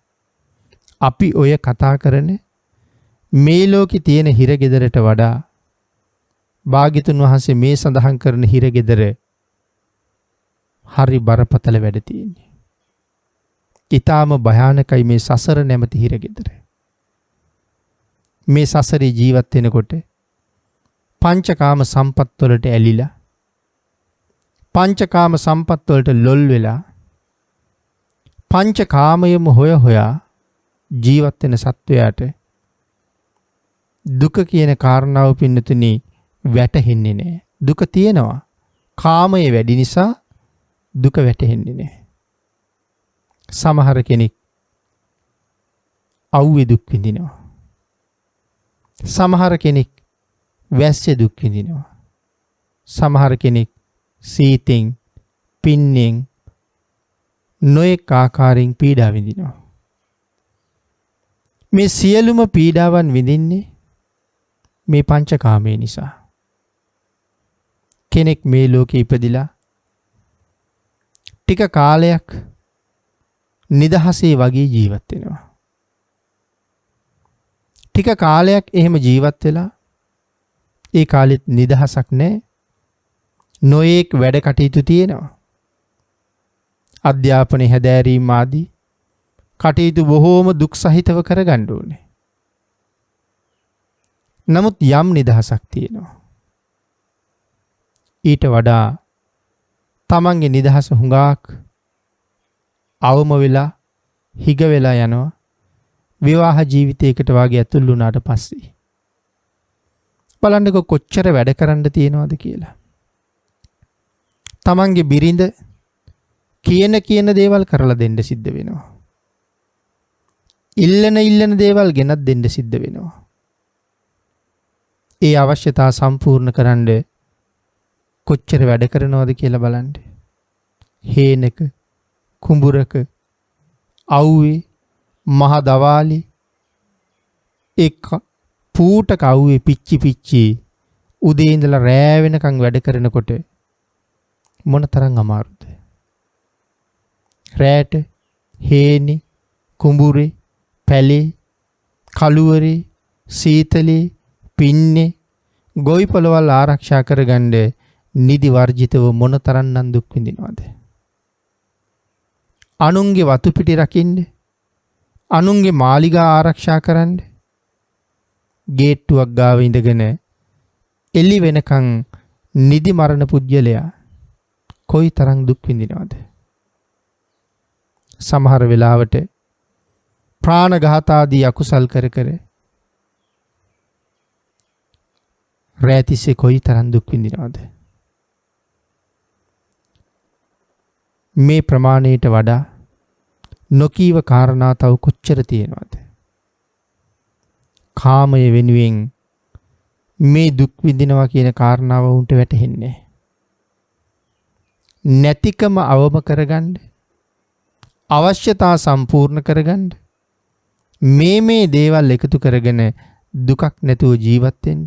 අපි ඔය කතා කරන මේ ලෝකේ තියෙන හිරගෙදරට වඩා භාග්‍යතුන් වහන්සේ මේ සඳහන් කරන හිරගෙදර හරි බරපතල වැඩ තියෙන්නේ. ඊටාම භයානකයි මේ සසර නැමැති හිරගෙදර. මේ සසරේ ජීවත් වෙනකොට පංචකාම සම්පත් වලට ඇලිලා පංචකාම සම්පත් වලට ලොල් වෙලා පංචකාමයම හොයා ජීවත් වෙන සත්වයාට දුක කියන කාරණාව පින්නතුනි වැටහෙන්නේ නැහැ. දුක තියෙනවා. කාමයේ වැඩි නිසා දුක වැටහෙන්නේ නැහැ. සමහර කෙනෙක් අවුවේ දුක් විඳිනවා. සමහර කෙනෙක් වැස්සේ දුක් විඳිනවා. සමහර කෙනෙක් සීතෙන් පින්නෙන් නොයෙක් ආකාරයෙන් පීඩා විඳිනවා. මේ සියලුම පීඩාවන් විඳින්නේ මේ පංචකාමයේ නිසා. කෙනෙක් මේ ලෝකේ ඉපදිලා ටික කාලයක් නිදහසේ වගේ ජීවත් වෙනවා. ටික කාලයක් එහෙම ජීවත් වෙලා ඒ කාලෙත් නිදහසක් නැහැ. නොයෙක් වැඩ කටයුතු තියෙනවා. අධ්‍යාපනයේ හැදෑරීම ආදී කටයුතු බොහෝම දුක් සහිතව කරගන්න ඕනේ. නමුත් යම් නිදහසක් තියෙනවා. ඊට වඩා තමන්ගේ නිදහස හුඟක් අවම වෙලා හිග වෙලා යනවා විවාහ ජීවිතයකට වාගේ ඇතුල් වුණාට පස්සේ. බලන්නකො කොච්චර වැඩ කරන්න තියෙනවද කියලා. තමන්ගේ බිරිඳ කියන දේවල් කරලා දෙන්න සිද්ධ වෙනවා. ඉල්ලන දේවල් ගෙනත් දෙන්න සිද්ධ වෙනවා. ඒ අවශ්‍යතා සම්පූර්ණ කරන්න කොච්චර වැඩ කරනවද කියලා බලන්න. හේනක, කුඹුරක, අවුවේ, මහ දවාලේ එක් පූටක අවුවේ පිච්චි උදේ ඉඳලා රෑ වෙනකන් වැඩ කරනකොට මොන තරම් අමාරුද? රෑට හේනේ, කුඹුරේ, පැලේ, කළුවරේ, සීතලේ, පින්නේ, ගොවි පොළවල් ආරක්ෂා කරගන්න නිදි වර්ජිතව මොන තරම්නම් දුක් විඳිනවද? අනුන්ගේ වතු පිටි රකින්න, අනුන්ගේ මාලිගා ආරක්ෂා කරන්න, ගේට්ටුවක් ගාව ඉඳගෙන එළි වෙනකන් නිදි මරණ පුජ්‍යලයා කොයි තරම් දුක් විඳිනවද? සමහර වෙලාවට ප්‍රාණඝාත ආදී අකුසල් කර රැතිසේ කොයි තරම් දුක් විඳිනවද? මේ ප්‍රමාණයට වඩා නොකීව කාරණා තව කොච්චර තියෙනවද? කාමය වෙනුවෙන් මේ දුක් විඳිනවා කියන කාරණාව උන්ට වැටහෙන්නේ නැතිකම අවම කරගන්න, අවශ්‍යතා සම්පූර්ණ කරගන්න, මේ දේවල් එකතු කරගෙන දුකක් නැතුව ජීවත් වෙන්න,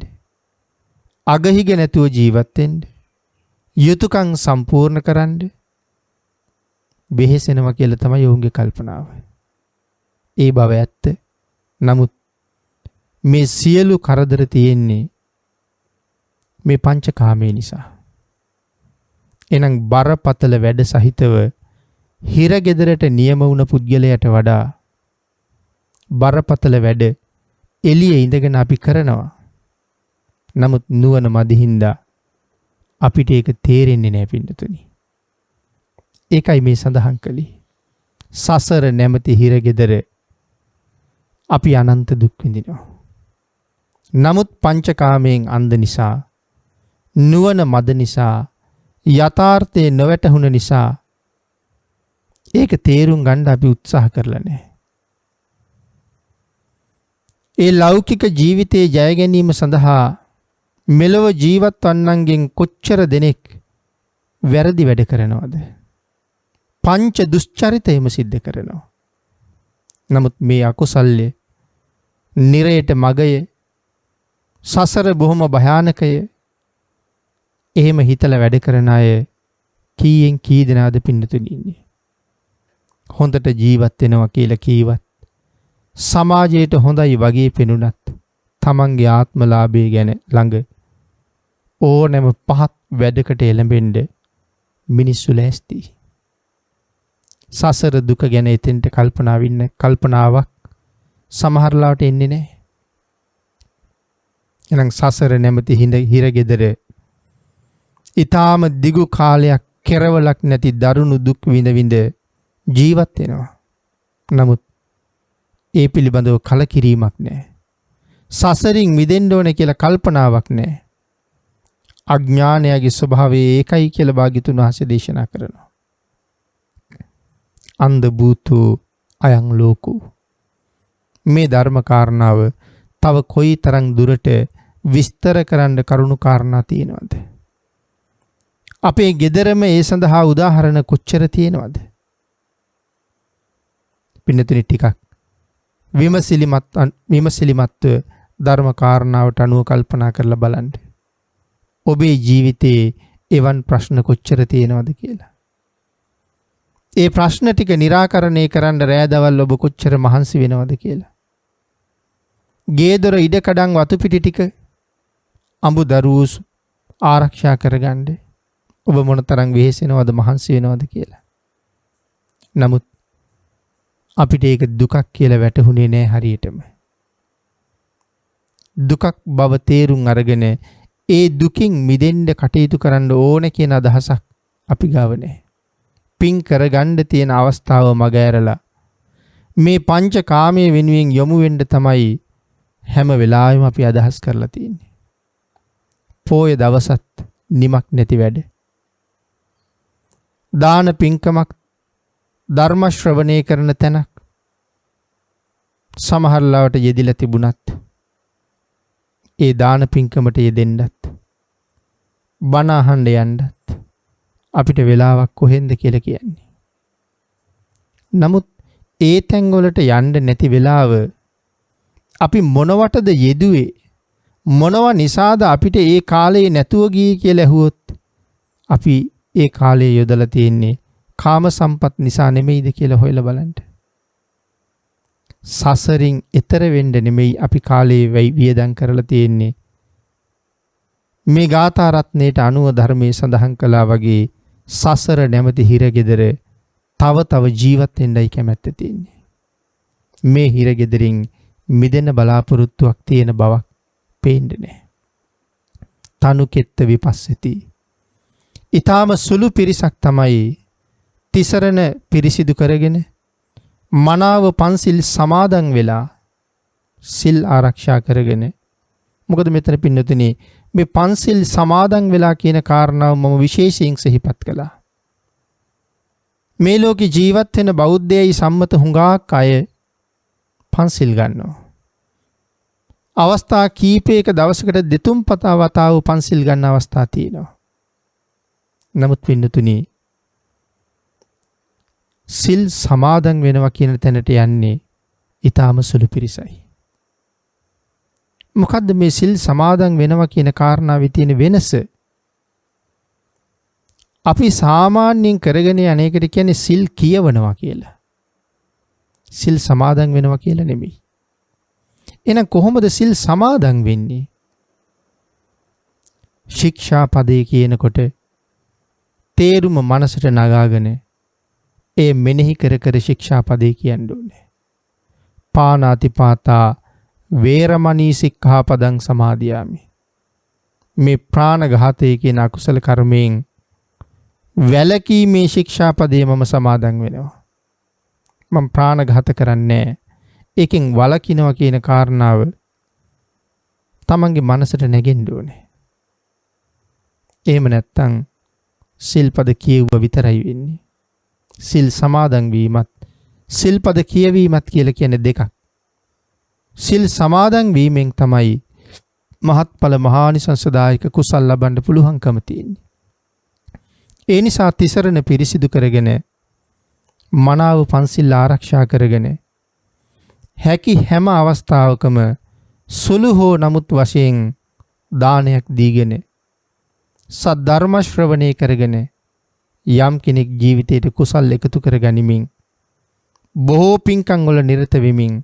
අගහිග නැතුව ජීවත් වෙන්න, යුතුයකම් සම්පූර්ණ කරන්න වෙහෙසෙනවා කියලා තමයි ඔවුන්ගේ කල්පනාව. ඒ බව ඇත්ත. නමුත් මේ සියලු කරදර තියෙන්නේ මේ පංචකාමයේ නිසා. එනම් බරපතල වැඩ සහිතව හිරගෙදරට නියම වුණ පුද්ගලයාට වඩා බරපතල වැඩ එළියේ ඉඳගෙන අපි කරනවා. නමුත් නුවණ මදිහින්දා අපිට ඒක තේරෙන්නේ නැහැ පින්නතුනි. ඒකයි මේ සඳහන් කළේ. සසර නැමැති හිරගෙදර අපි අනන්ත දුක් විඳිනවා. නමුත් පංචකාමයෙන් අන්ධ නිසා, නුවණ මද නිසා, යථාර්ථයේ නොවැටහුණ නිසා ඒක තේරුම් ගන්න අපි උත්සාහ කරලා නැහැ. ඒ ලෞකික ජීවිතයේ ජය ගැනීම සඳහා මෙලොව ජීවත් වන්නන්ගෙන් කොච්චර දෙනෙක් වැරදි වැඩ කරනවද? පංච දුෂ්චරිතයම සිද්ධ කරනවා. නමුත් මේ අකුසල්ය, නිරයට මගය, සසර බොහොම භයානකය, එහෙම හිතලා වැඩ කරන අය කීයෙන් කී දෙනාද පින්නතුනි ඉන්නේ? හොඳට ජීවත් වෙනවා කියලා කීවත්, සමාජයට හොඳයි වගේ පෙනුනත්, තමන්ගේ ආත්මලාභය ගැන ළඟ ඕනෑම පහත් වැඩකට එළඹෙන්න මිනිස්සු ලෑස්ති. සසර දුක ගැන එතෙන්ට කල්පනාවක් සමහරලාට එන්නේ නැහැ. එහෙනම් සසර නැමැති හිරගෙදර ඊටාම දිගු කාලයක් කෙරවලක් නැති දරුණු දුක් විඳ විඳ ජීවත් වෙනවා. නමුත් ඒ පිළිබඳව කලකිරීමක් නැහැ. සසරින් මිදෙන්න ඕනේ කියලා කල්පනාවක් නැහැ. අඥානයගේ ස්වභාවය ඒකයි කියලා භාග්‍යතුන් වහන්සේ දේශනා කරනවා. අන්ධ භූතෝ අයං ලෝකෝ. මේ ධර්ම කාරණාව තව කොයි තරම් දුරට විස්තර කරන්න කරුණු කාරණා තියෙනවද? අපේ ගෙදරම ඒ සඳහා උදාහරණ කොච්චර තියෙනවද? පින්නතුනි ටිකක් විමසිලිමත්ව ධර්ම කාරණාවට අනුව කල්පනා කරලා බලන්න. ඔබේ ජීවිතයේ එවන් ප්‍රශ්න කොච්චර තියෙනවද කියලා. ඒ ප්‍රශ්න ටික निराකරණය කරන්න රෑ දවල් ඔබ කොච්චර මහන්සි වෙනවද කියලා. ගේදොර ඉඩකඩම් වතු පිටි ටික අඹ දරුවෝ ආරක්ෂා කරගන්න ඔබ මොනතරම් වෙහෙසෙනවද මහන්සි වෙනවද කියලා. නමුත් අපිට ඒක දුකක් කියලා වැටහුනේ නෑ හරියටම. දුකක් බව තේරුම් අරගෙන ඒ දුකින් මිදෙන්න කටයුතු කරන්න ඕනේ කියන අදහසක් අපි ගාව නැහැ. පින් කරගන්න තියෙන අවස්ථාව මග ඇරලා මේ පංචකාමයේ වෙනුවෙන් යොමු වෙන්න තමයි හැම වෙලාවෙම අපි අදහස් කරලා තියෙන්නේ. පොය දවසත් නිමක් නැති වැඩ. දාන පින්කමක් ධර්ම ශ්‍රවණය කරන තැනක් සමහර ලාවට යෙදිලා තිබුණත් ඒ දාන පින්කමට යෙදෙන්නත් බණ අහන්න යන්නත් අපිට වෙලාවක් කොහෙන්ද කියලා කියන්නේ. නමුත් ඒ තැන් වලට යන්න නැති වෙලාව අපි මොනවටද යෙදුවේ? මොනවා නිසාද අපිට ඒ කාලේ නැතුව ගියේ කියලා ඇහුවොත් අපි ඒ කාලේ යොදලා තියෙන්නේ කාම සම්පත් නිසා නෙමෙයිද කියලා හොයලා බලන්න. සසරින් එතර වෙන්න නෙමෙයි අපි කාලේ වියදම් කරලා තියෙන්නේ. මේ ගාථා රත්නයේට අනුව ධර්මයේ සඳහන් කළා වගේ සසර නැමැති හිරගෙදර තව තව ජීවත් වෙන්නයි කැමැත්ත තියෙන්නේ. මේ හිරගෙදරින් මිදෙන බලාපොරොත්තුවක් තියෙන බවක් පේන්නේ නැහැ. තනුකෙත්ත විපස්සති. ඊටාම සුළු පිරිසක් තමයි තිසරණ පිරිසිදු කරගෙන මනාව පන්සිල් සමාදන් වෙලා සිල් ආරක්ෂා කරගෙන. මොකද මෙතන පින්නතුනේ මේ පන්සිල් සමාදන් වෙලා කියන කාරණාව මම විශේෂයෙන් සිහිපත් කළා. මේ ලෝකේ ජීවත් වෙන බෞද්ධයයි සම්මත හුඟක් අය පන්සිල් ගන්නවා. අවස්ථා කීපයක දවසකට දෙතුන් වතාව පන්සිල් ගන්න අවස්ථා තියෙනවා. නමුත් පින්නතුනේ සිල් සමාදන් වෙනවා කියන තැනට යන්නේ ඊටාම සුළු පිරිසයි. මොකද්ද මේ සිල් සමාදන් වෙනවා කියන කාරණාවේ තියෙන වෙනස? අපි සාමාන්‍යයෙන් කරගෙන අනේකට කියන්නේ සිල් කියවනවා කියලා. සිල් සමාදන් වෙනවා කියලා නෙමෙයි. එහෙනම් කොහොමද සිල් සමාදන් වෙන්නේ? ශික්ෂා පදේ කියනකොට තේරුම මනසට නගාගෙන ඒ මෙනෙහි කර කර ශික්ෂා පදේ කියන්න ඕනේ. පානාතිපාතා වේරමණී සික්ඛාපදං සමාදියාමි. මේ ප්‍රාණඝාතය කියන අකුසල කර්මයෙන් වැළකීමේ ශික්ෂාපදේ මම සමාදන් වෙනවා. මම ප්‍රාණඝාත කරන්නේ නැහැ. ඒකෙන් වළකිනවා කියන කාරණාව තමන්ගේ මනසට නැගෙන්න ඕනේ. එහෙම නැත්තම් සිල්පද කියුව විතරයි වෙන්නේ. සිල් සමාදන් වීමත් සිල්පද කියවීමත් කියලා කියන්නේ දෙකක්. සිල් සමාදන් වීමෙන් තමයි මහත්ඵල මහානිසංසදායක කුසල් ලබන්න පුළුවන්කම තියෙන්නේ. ඒ නිසා තිසරණ පිරිසිදු කරගෙන මනාව පන්සිල් ආරක්ෂා කරගෙන හැකි හැම අවස්ථාවකම සුළු හෝ නමුත් වශයෙන් දානයක් දීගෙන සද්ධර්ම ශ්‍රවණය කරගෙන යම් කෙනෙක් ජීවිතයට කුසල් එකතු කර ගනිමින් බොහෝ පින්කම් වල නිරත වෙමින්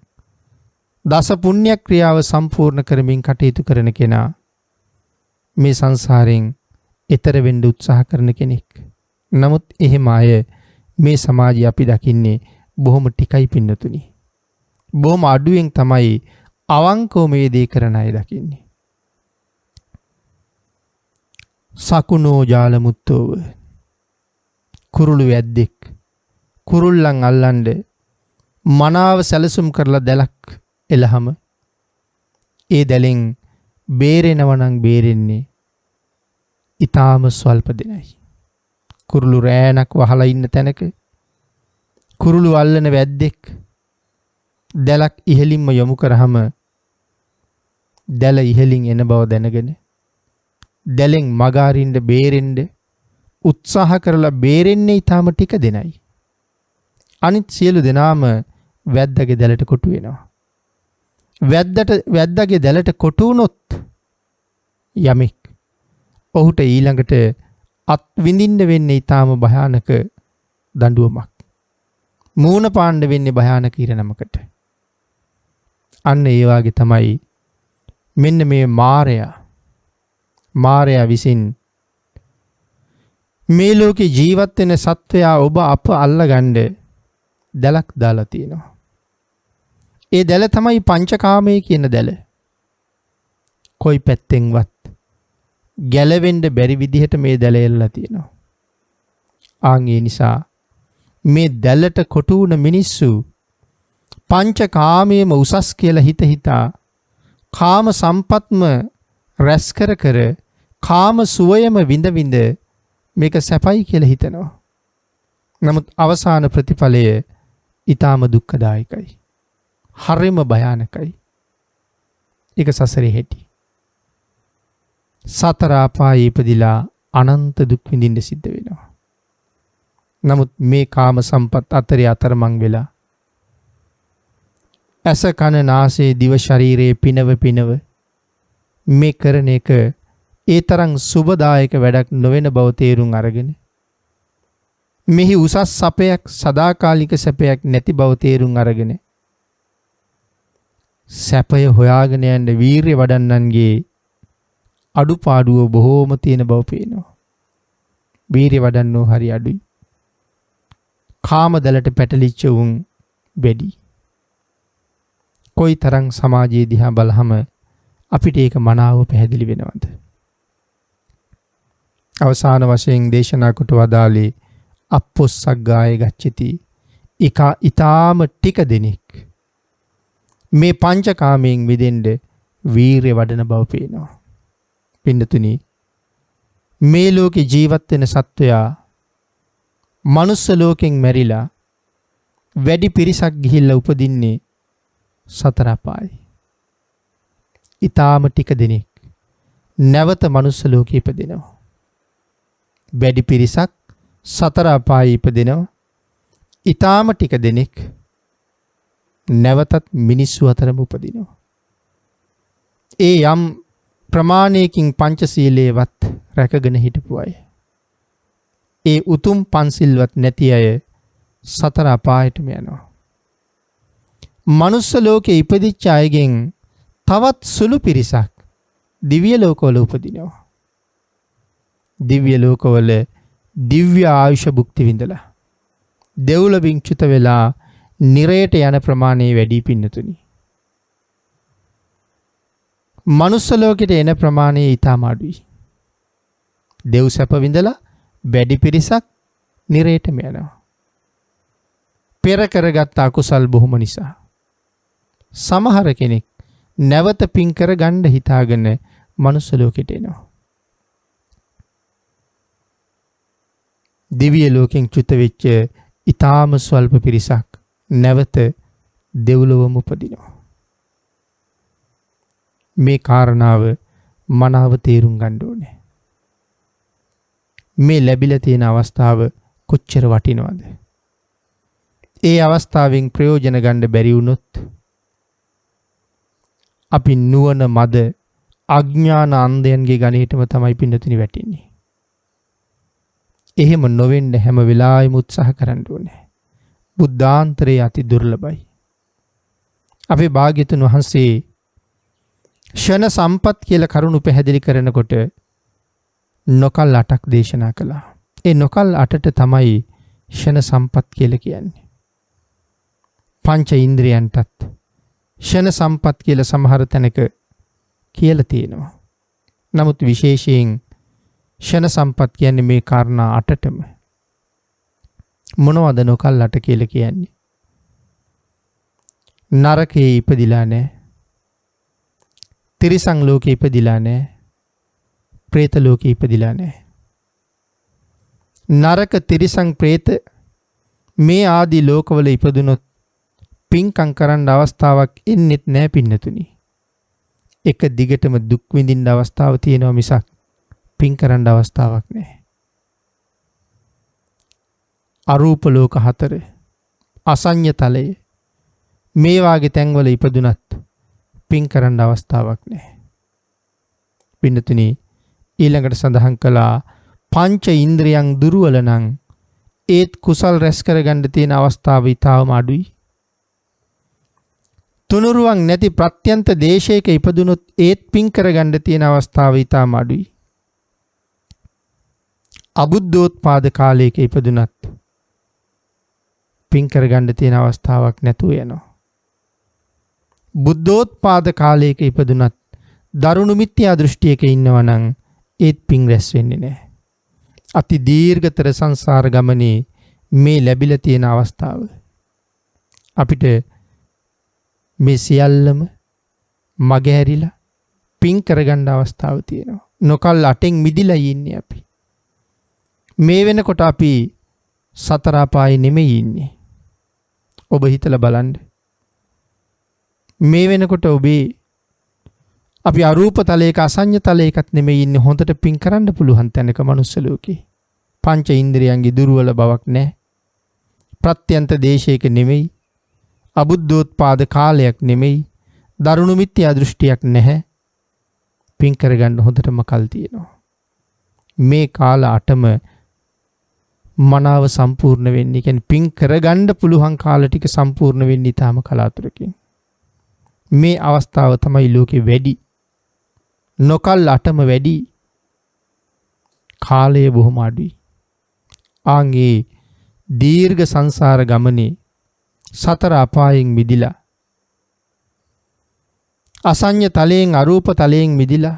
දස පුණ්‍ය ක්‍රියාව සම්පූර්ණ කරමින් කටයුතු කරන කෙනා මේ සංසාරයෙන් එතර වෙන්න උත්සාහ කරන කෙනෙක්. නමුත් එහෙම අය මේ සමාජයේ අපි දකින්නේ බොහොම ටිකයි පින්නතුනි. බොහොම අඩුවෙන් තමයි අවංකව මේ දේ කරන අය දකින්නේ. සකුණෝ ජාලමුත්තෝව කුරුළු වැද්දෙක් කුරුල්ලන් අල්ලන්ඩ මනාව සැලසුම් කරලා දැලක් එලහම ඒ දැලෙන් බේරෙනවනං බේරෙන්නේ ඉතාම ස්වල්ප දෙනයි. කුරුළු රෑනක් වහලා ඉන්න තැනක කුරුළු අල්ලන වැද්දෙක් දැලක් ඉහලින්ම යොමු කරහම දැල ඉහලින් එන බව දැනගෙන දැලෙන් මගාරින්ඩ බේරෙන්ඩ උත්සාහ කරලා බේරෙන්නේ ඉතාම ටික දෙනයි. අනිත් සියලු දෙනාම වැද්දගේ දැලට කොටු වෙනවා. වැද්දගේ දැලට කොටු වුණොත් යමෙක් ඔහුට ඊළඟට අත් විඳින්න වෙන්නේ ඊටාම භයානක දඬුවමක්. මූණ පාණ්ඩ වෙන්නේ භයානක ඉරණමකට. අන්න ඒ වාගේ තමයි මෙන්න මේ මාරයා විසින් මේ ලෝකේ ජීවත් වෙන සත්වයා ඔබ අප අල්ලගන්න දැලක් දාලා තියෙනවා. ඒ දැල තමයි පංචකාමයේ කියන දැල. කොයි පැත්තෙන්වත් ගැලවෙන්න බැරි විදිහට මේ දැල එල්ලලා තියෙනවා. ආන් ඒ නිසා මේ දැලට කොටු වුණ මිනිස්සු පංචකාමයේම උසස් කියලා හිතා කාම සම්පත්ම රැස් කර කාම සුවයම විඳ මේක සැපයි කියලා හිතනවා. නමුත් අවසාන ප්‍රතිඵලය ඊටාම දුක්ඛදායකයි. හරිම භයානකයි. ඒක සසරේ හැටි. සතර අපායේ ඉපදිලා අනන්ත දුක් විඳින්න සිද්ධ වෙනවා. නමුත් මේ කාම සම්පත් අතරේ අතරමං වෙලා ඇස කන නාසය දිව ශරීරයේ පිනව මේ කරන එක ඒ තරම් සුබදායක වැඩක් නොවන බව තේරුම් අරගෙන මෙහි උසස් සැපයක් සදාකාලික සැපයක් නැති බව තේරුම් අරගෙන සැපය හොයාගෙන යන්න වීරිය වඩන්නන්ගේ අඩුපාඩුව බොහෝම තියෙන බව පේනවා. වීරිය වඩන්නෝ හරි අඩුයි. කාම දැලට පැටලිච්ච උන් වැඩි. කොයි තරම් සමාජයේ දිහා බලහම අපිට ඒක මනාව පැහැදිලි වෙනවද? අවසාන වශයෙන් දේශනා කොට වදාළේ අපොස්සග්ගාය ගච්ඡති. ඊටාම ටික දෙනෙක් මේ පංචකාමයෙන් මිදෙන්න වීරිය වඩන බව පේනවා. පින්නතුනි, මේ ලෝකේ ජීවත් වෙන සත්වයා මනුස්ස ලෝකෙන් මැරිලා වැඩි පිරිසක් ගිහිල්ලා උපදින්නේ සතර අපායේ. ඊටාම ටික දෙනෙක් නැවත මනුස්ස ලෝකෙ ඉපදිනවා. වැඩි පිරිසක් සතර අපායේ ඉපදිනවා. ඊටාම ටික දෙනෙක් නැවතත් මිනිස්සු අතරම උපදිනවා. ඒ යම් ප්‍රමාණයකින් පංචශීලයේවත් රැකගෙන හිටපු අය. ඒ උතුම් පන්සිල්වත් නැති අය සතර අපායටම යනවා. මනුස්ස ලෝකේ ඉපදිච්ච අයගෙන් තවත් සුළු පිරිසක් දිව්‍ය ලෝකවල උපදිනවා. දිව්‍ය ලෝකවල දිව්‍ය ආයුෂ භුක්ති විඳලා දෙව්ලොවින් චුත වෙලා නිරයට යන ප්‍රමාණය වැඩි පින්නතුනි. මනුස්ස ලෝකෙට එන ප්‍රමාණය ඊටම අඩුයි. දෙව් සැප විඳලා වැඩි පිරිසක් නිරයටම යනවා. පෙර කරගත් අකුසල් බොහොම නිසා. සමහර කෙනෙක් නැවත පින් කර ගන්න හිතාගෙන මනුස්ස ලෝකෙට එනවා. දිව්‍ය ලෝකෙන් චුත වෙච්ච ඊටාම ස්වල්ප පිරිසක් නැවත දෙව්ලොවම උපදිනවා. මේ කාරණාව මනාව තේරුම් ගන්න ඕනේ. මේ ලැබිලා තියෙන අවස්ථාව කොච්චර වටිනවද? ඒ අවස්ථාවෙන් ප්‍රයෝජන ගන්න බැරි වුණොත් අපි නුවණ මද අඥාන අන්ධයන්ගේ ගණේටම තමයි පින්නතුනි වැටෙන්නේ. එහෙම නොවෙන්න හැම වෙලාවෙම උත්සාහ කරන්න ඕනේ. බුද්ධාන්තරයේ අති දුර්ලභයි. අපේ භාග්‍යතුන් වහන්සේ ෂණ සම්පත් කියලා කරුණු පැහැදිලි කරනකොට නොකල් 8ක් දේශනා කළා. ඒ නොකල් 8ට තමයි ෂණ සම්පත් කියලා කියන්නේ. පංච ඉන්ද්‍රියන්ටත් ෂණ සම්පත් කියලා සමහර තැනක කියලා තියෙනවා. නමුත් විශේෂයෙන් ෂණ සම්පත් කියන්නේ මේ කාරණා 8ටම. මොනවද නොකල් 8 කියලා කියන්නේ? නරකයේ ඉපදිලා නැහැ. තිරිසන් ලෝකේ ඉපදිලා නැහැ. പ്രേත ලෝකේ ඉපදිලා නැහැ. නරක තිරිසන් പ്രേත මේ ආදී ලෝකවල ඉපදුනොත් පින්කම් කරන්න අවස්ථාවක් එන්නේත් නැහැ පින්නතුනි. එක දිගටම දුක් විඳින්න අවස්ථාව තියෙනවා මිසක් පින් කරන්න අවස්ථාවක් නැහැ. අරූප ලෝක 4 අසඤ්ඤ තලයේ මේ වාගේ තැන්වල ඉපදුනත් පින් කරන්න අවස්ථාවක් නැහැ. පින්නතුනි ඊළඟට සඳහන් කළා පංච ඉන්ද්‍රියන් දුර්වල නම් ඒත් කුසල් රැස් කරගන්න තියෙන අවස්ථාව ඊටාවම අඩුයි. තුනුරුවන් නැති ප්‍රත්‍යන්ත දේශයක ඉපදුනොත් ඒත් පින් කරගන්න තියෙන අවස්ථාව ඊටාම අඩුයි. අබුද්ධෝත්පාද කාලයක ඉපදුනත් පින් කරගන්න තියෙන අවස්ථාවක් නැතුව යනවා. බුද්ධෝත්පාද කාලයක ඉපදුනත් දරුණු මිත්‍යා දෘෂ්ටියක ඉන්නවා නම් ඒත් පින් රැස් වෙන්නේ නැහැ. අති දීර්ඝතර සංසාර ගමනේ මේ ලැබිලා තියෙන අවස්ථාව අපිට මේ සියල්ලම මගහැරිලා පින් කරගන්න අවස්ථාව තියෙනවා. නොකල් 8න් මිදිලා ඉන්නේ අපි. මේ වෙනකොට අපි සතර අපායේ නෙමෙයි ඉන්නේ. ඔබ හිතලා බලන්න. මේ වෙනකොට අපි අරූප තලයක අසඤ්ඤ තලයකත් නෙමෙයි ඉන්නේ. හොඳට පින් කරන්න පුළුවන් තැනක මනුස්ස ලෝකේ. පංච ඉන්ද්‍රියන්ගේ දුර්වල බවක් නැහැ. ප්‍රත්‍යන්ත දේශයක නෙමෙයි. අබුද්ධෝත්පාද කාලයක් නෙමෙයි. දරුණු මිත්‍යා දෘෂ්ටියක් නැහැ. පින් කරගන්න හොඳටම කල් තියෙනවා. මේ කාල 8ම මනාව සම්පූර්ණ වෙන්නේ. කියන්නේ පින් කරගන්න පුළුවන් කාල ටික සම්පූර්ණ වෙන්නේ ඊටාම කලාතුරකින්. මේ අවස්ථාව තමයි ලෝකේ වැඩි. නොකල් 8ම වැඩි. කාලය බොහොම අඩුයි. ආන්ගේ දීර්ඝ සංසාර ගමනේ සතර අපායෙන් මිදිලා අසඤ්ඤ තලයෙන් අරූප තලයෙන් මිදිලා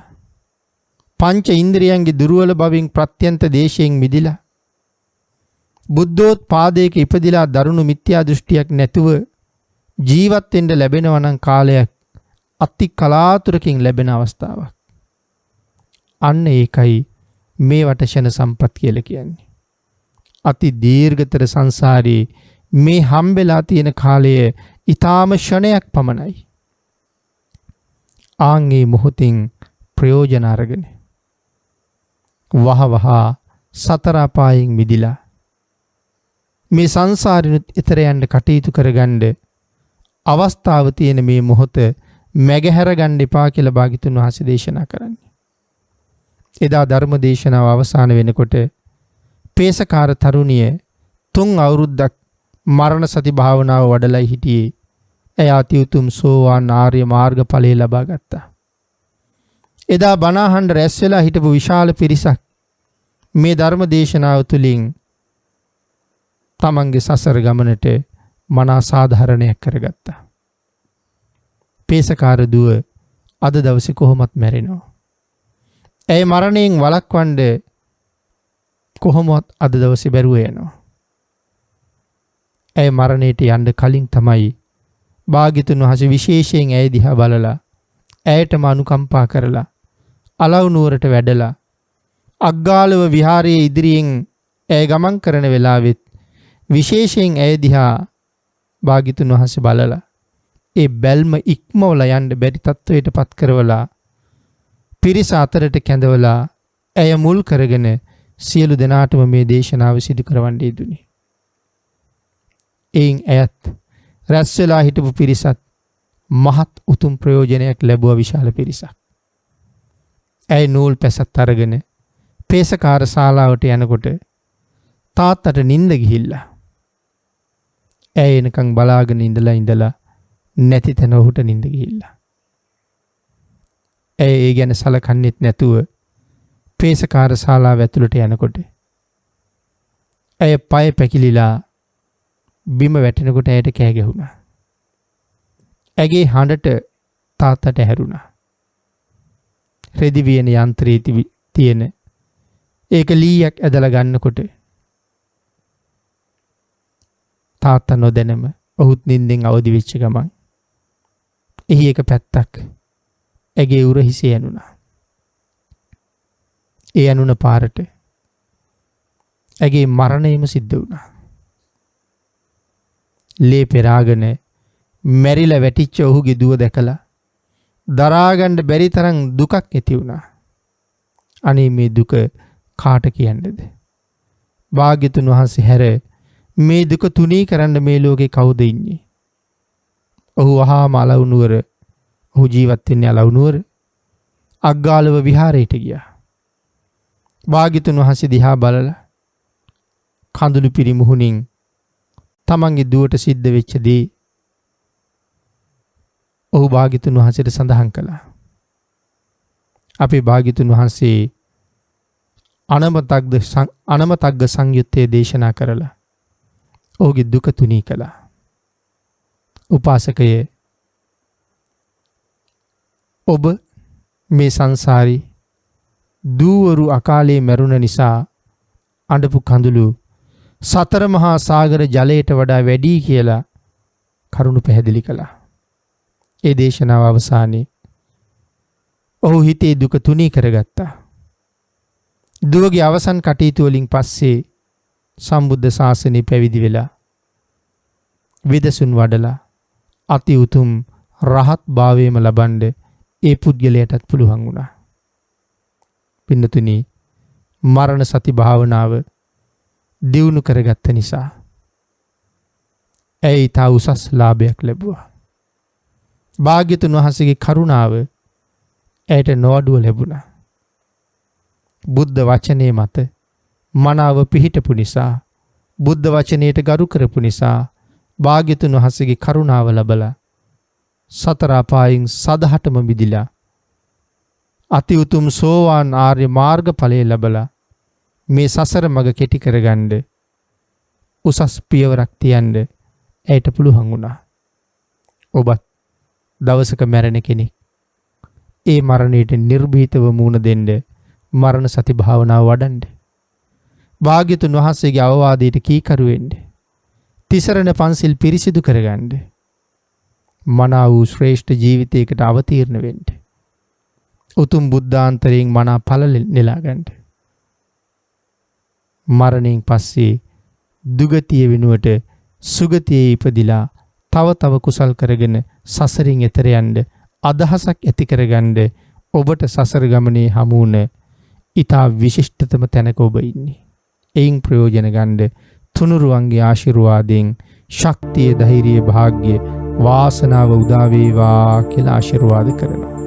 පංච ඉන්ද්‍රියන්ගේ දුර්වල බවින් ප්‍රත්‍යන්ත දේශයෙන් මිදිලා බුද්ධෝත්පාදයක ඉපදිලා දරුණු මිත්‍යා දෘෂ්ටියක් නැතුව ජීවත් වෙන්න ලැබෙනවා නම් කාලයක් අති කලාතුරකින් ලැබෙන අවස්ථාවක්. අන්න ඒකයි මේ වටෂණ සම්පත් කියලා කියන්නේ. අති දීර්ඝතර සංසාරේ මේ හම්බෙලා තියෙන කාලය ඊටාම ෂණයක් පමණයි. ආන්ගේ මොහොතින් ප්‍රයෝජන අරගෙන වහවහ සතර අපායෙන් මිදිලා මේ සංසාරිනුත් ඈතර යන්න කටයුතු කරගන්න අවස්ථාව තියෙන මේ මොහොත මැගහැර ගන්න එපා කියලා භාග්‍යතුන් වහන්සේ දේශනා කරන්නේ. එදා ධර්ම දේශනාව අවසන් වෙනකොට පේසකාර තරුණිය 3 අවුරුද්දක් මරණ සති භාවනාව වඩලයි හිටියේ. එය අති උතුම් සෝවාන් ආර්ය මාර්ගඵලය ලබා ගත්තා. එදා බණ අහන්න රැස් වෙලා හිටපු විශාල පිරිසක් මේ ධර්ම දේශනාව තුළින් තමන්ගේ සසර ගමනට මනා සාධාරණයක් කරගත්තා. පේසකාර දුව අද දවසේ කොහොමත් මැරෙනවා. ඇය මරණයෙන් වළක්වන්න කොහොමවත් අද දවසේ බැරුව යනවා. ඇය මරණයට යන්න කලින් තමයි භාග්‍යතුන් වහන්සේ විශේෂයෙන් ඇය දිහා බලලා ඇයටම අනුකම්පා කරලා අලව් නුවරට වැඩලා අග්ගාලව විහාරයේ ඉදිරියෙන් ඇය ගමන් කරන වෙලාවෙත් විශේෂයෙන් ඇය දිහා භාග්‍යතුන් වහන්සේ බලලා ඒ බැල්ම ඉක්මවලා යන්න බැරි තත්වයට පත් කරවලා පිරිස අතරට කැඳවලා ඇය මුල් කරගෙන සියලු දෙනාටම මේ දේශනාව සිදු කරවන්න යෙදුනේ. එයින් ඇයත් රැස් වෙලා හිටපු පිරිසත් මහත් උතුම් ප්‍රයෝජනයක් ලැබුවා විශාල පිරිසක්. ඇය නූල් පැසත් අරගෙන පේසකාර ශාලාවට යනකොට තාත්තට නිින්ද ගිහිල්ලා. ඇය එනකන් බලාගෙන ඉඳලා නැති තැන ඔහුට නිින්ද ගිහිල්ලා. ඇය ඒ ගැන සලකන්නේත් නැතුව පේසකාර ශාලාව ඇතුළට යනකොට ඇය පය පැකිලිලා බිම වැටෙනකොට ඇයට කෑ ගැහුණා. ඇගේ හඬට තාත්තට ඇහැරුණා. රෙදි වියන යන්ත්‍රයේ තියෙන ඒක ලීයක් ඇදලා ගන්නකොට තාත්තා නොදැනම ඔහුත් නිින්දෙන් අවදි වෙච්ච ගමන් එහි එක පැත්තක් ඇගේ උර හිසේ ඇනුණා. ඒ ඇනුණ පාරට ඇගේ මරණයම සිද්ධ වුණා. ලේ පෙරාගෙන මැරිලා වැටිච්ච ඔහුගේ දුව දැකලා දරාගන්න බැරි තරම් දුකක් ඇති වුණා. අනේ මේ දුක කාට කියන්නේද? භාග්‍යතුන් වහන්සේ හැර මේ දුක තුනී කරන්න මේ ලෝකේ කවුද ඉන්නේ? ඔහු වහාම අලවුනුවර, ඔහු ජීවත් වෙන්නේ අලවුනුවර අග්ගාලව විහාරයට ගියා. භාග්‍යතුන් වහන්සේ දිහා බලලා කඳුළු පිරිමුහුණින් තමන්ගේ දුවට සිද්ධ වෙච්ච දේ ඔහු භාග්‍යතුන් වහන්සේට සඳහන් කළා. අපේ භාග්‍යතුන් වහන්සේ අනමතග්ග සංයුත්තේ දේශනා කරලා ඔහුගේ දුක තුනී කළා. උපාසකය, ඔබ මේ සංසාරී දූවරු අකාලේ මැරුණ නිසා අඬපු කඳුළු සතර මහා සාගර ජලයට වඩා වැඩි කියලා කරුණ පැහැදිලි කළා. ඒ දේශනාව අවසානයේ ඔහු හිතේ දුක තුනී කරගත්තා. දුවගේ අවසන් කටයුතු වලින් පස්සේ සම්බුද්ධ ශාසනය පැවිදි වෙලා විදසුන් වඩලා අති උතුම් රහත් භාවයම ලබන්න ඒ පුද්ගලයාටත් පුළුවන් වුණා. පින්නතුනි, මරණ සති භාවනාව දියුණු කරගත්ත නිසා ඇයි තා උසස් ලාභයක් ලැබුවා. භාග්‍යතුන් වහන්සේගේ කරුණාව ඇයට නොඅඩුව ලැබුණා. බුද්ධ වචනේ මත මනාව පිහිටපු නිසා, බුද්ධ වචනයට ගරු කරපු නිසා භාග්‍යතුන් වහන්සේගේ කරුණාව ලැබලා සතර අපායන් සදහටම මිදිලා අති උතුම් සෝවාන් ආර්ය මාර්ගඵලය ලැබලා මේ සසර මඟ කෙටි කරගන්න උසස් පියවරක් තියන්න ඇයට පුළුවන් වුණා. ඔබත් දවසක මැරෙන කෙනෙක්. ඒ මරණයට නිර්භීතව මුහුණ දෙන්න මරණ සති භාවනාව වඩන්න. භාග්‍යතුන් වහන්සේගේ අවවාදයට කීකරු වෙන්න. තිසරණ පන්සිල් පිරිසිදු කරගන්න. මනා වූ ශ්‍රේෂ්ඨ ජීවිතයකට අවතීර්ණ වෙන්න. උතුම් බුද්ධාන්තරයෙන් මනා ඵල නෙලා ගන්න. මරණයෙන් පස්සේ දුගතිය වෙනුවට සුගතියේ ඉපදිලා තව තව කුසල් කරගෙන සසරින් එතර යන්න අදහසක් ඇති කරගන්න ඔබට සසර ගමනේ හමු වුණ ඊතා විශිෂ්ටතම තැනක ඔබ ඉන්නේ. එයින් ප්‍රයෝජන ගන්න තුනුරුවන්ගේ ආශිර්වාදයෙන් ශක්තිය, ධෛර්යය, වාසනාව උදා වේවා කියලා ආශිර්වාද කරනවා.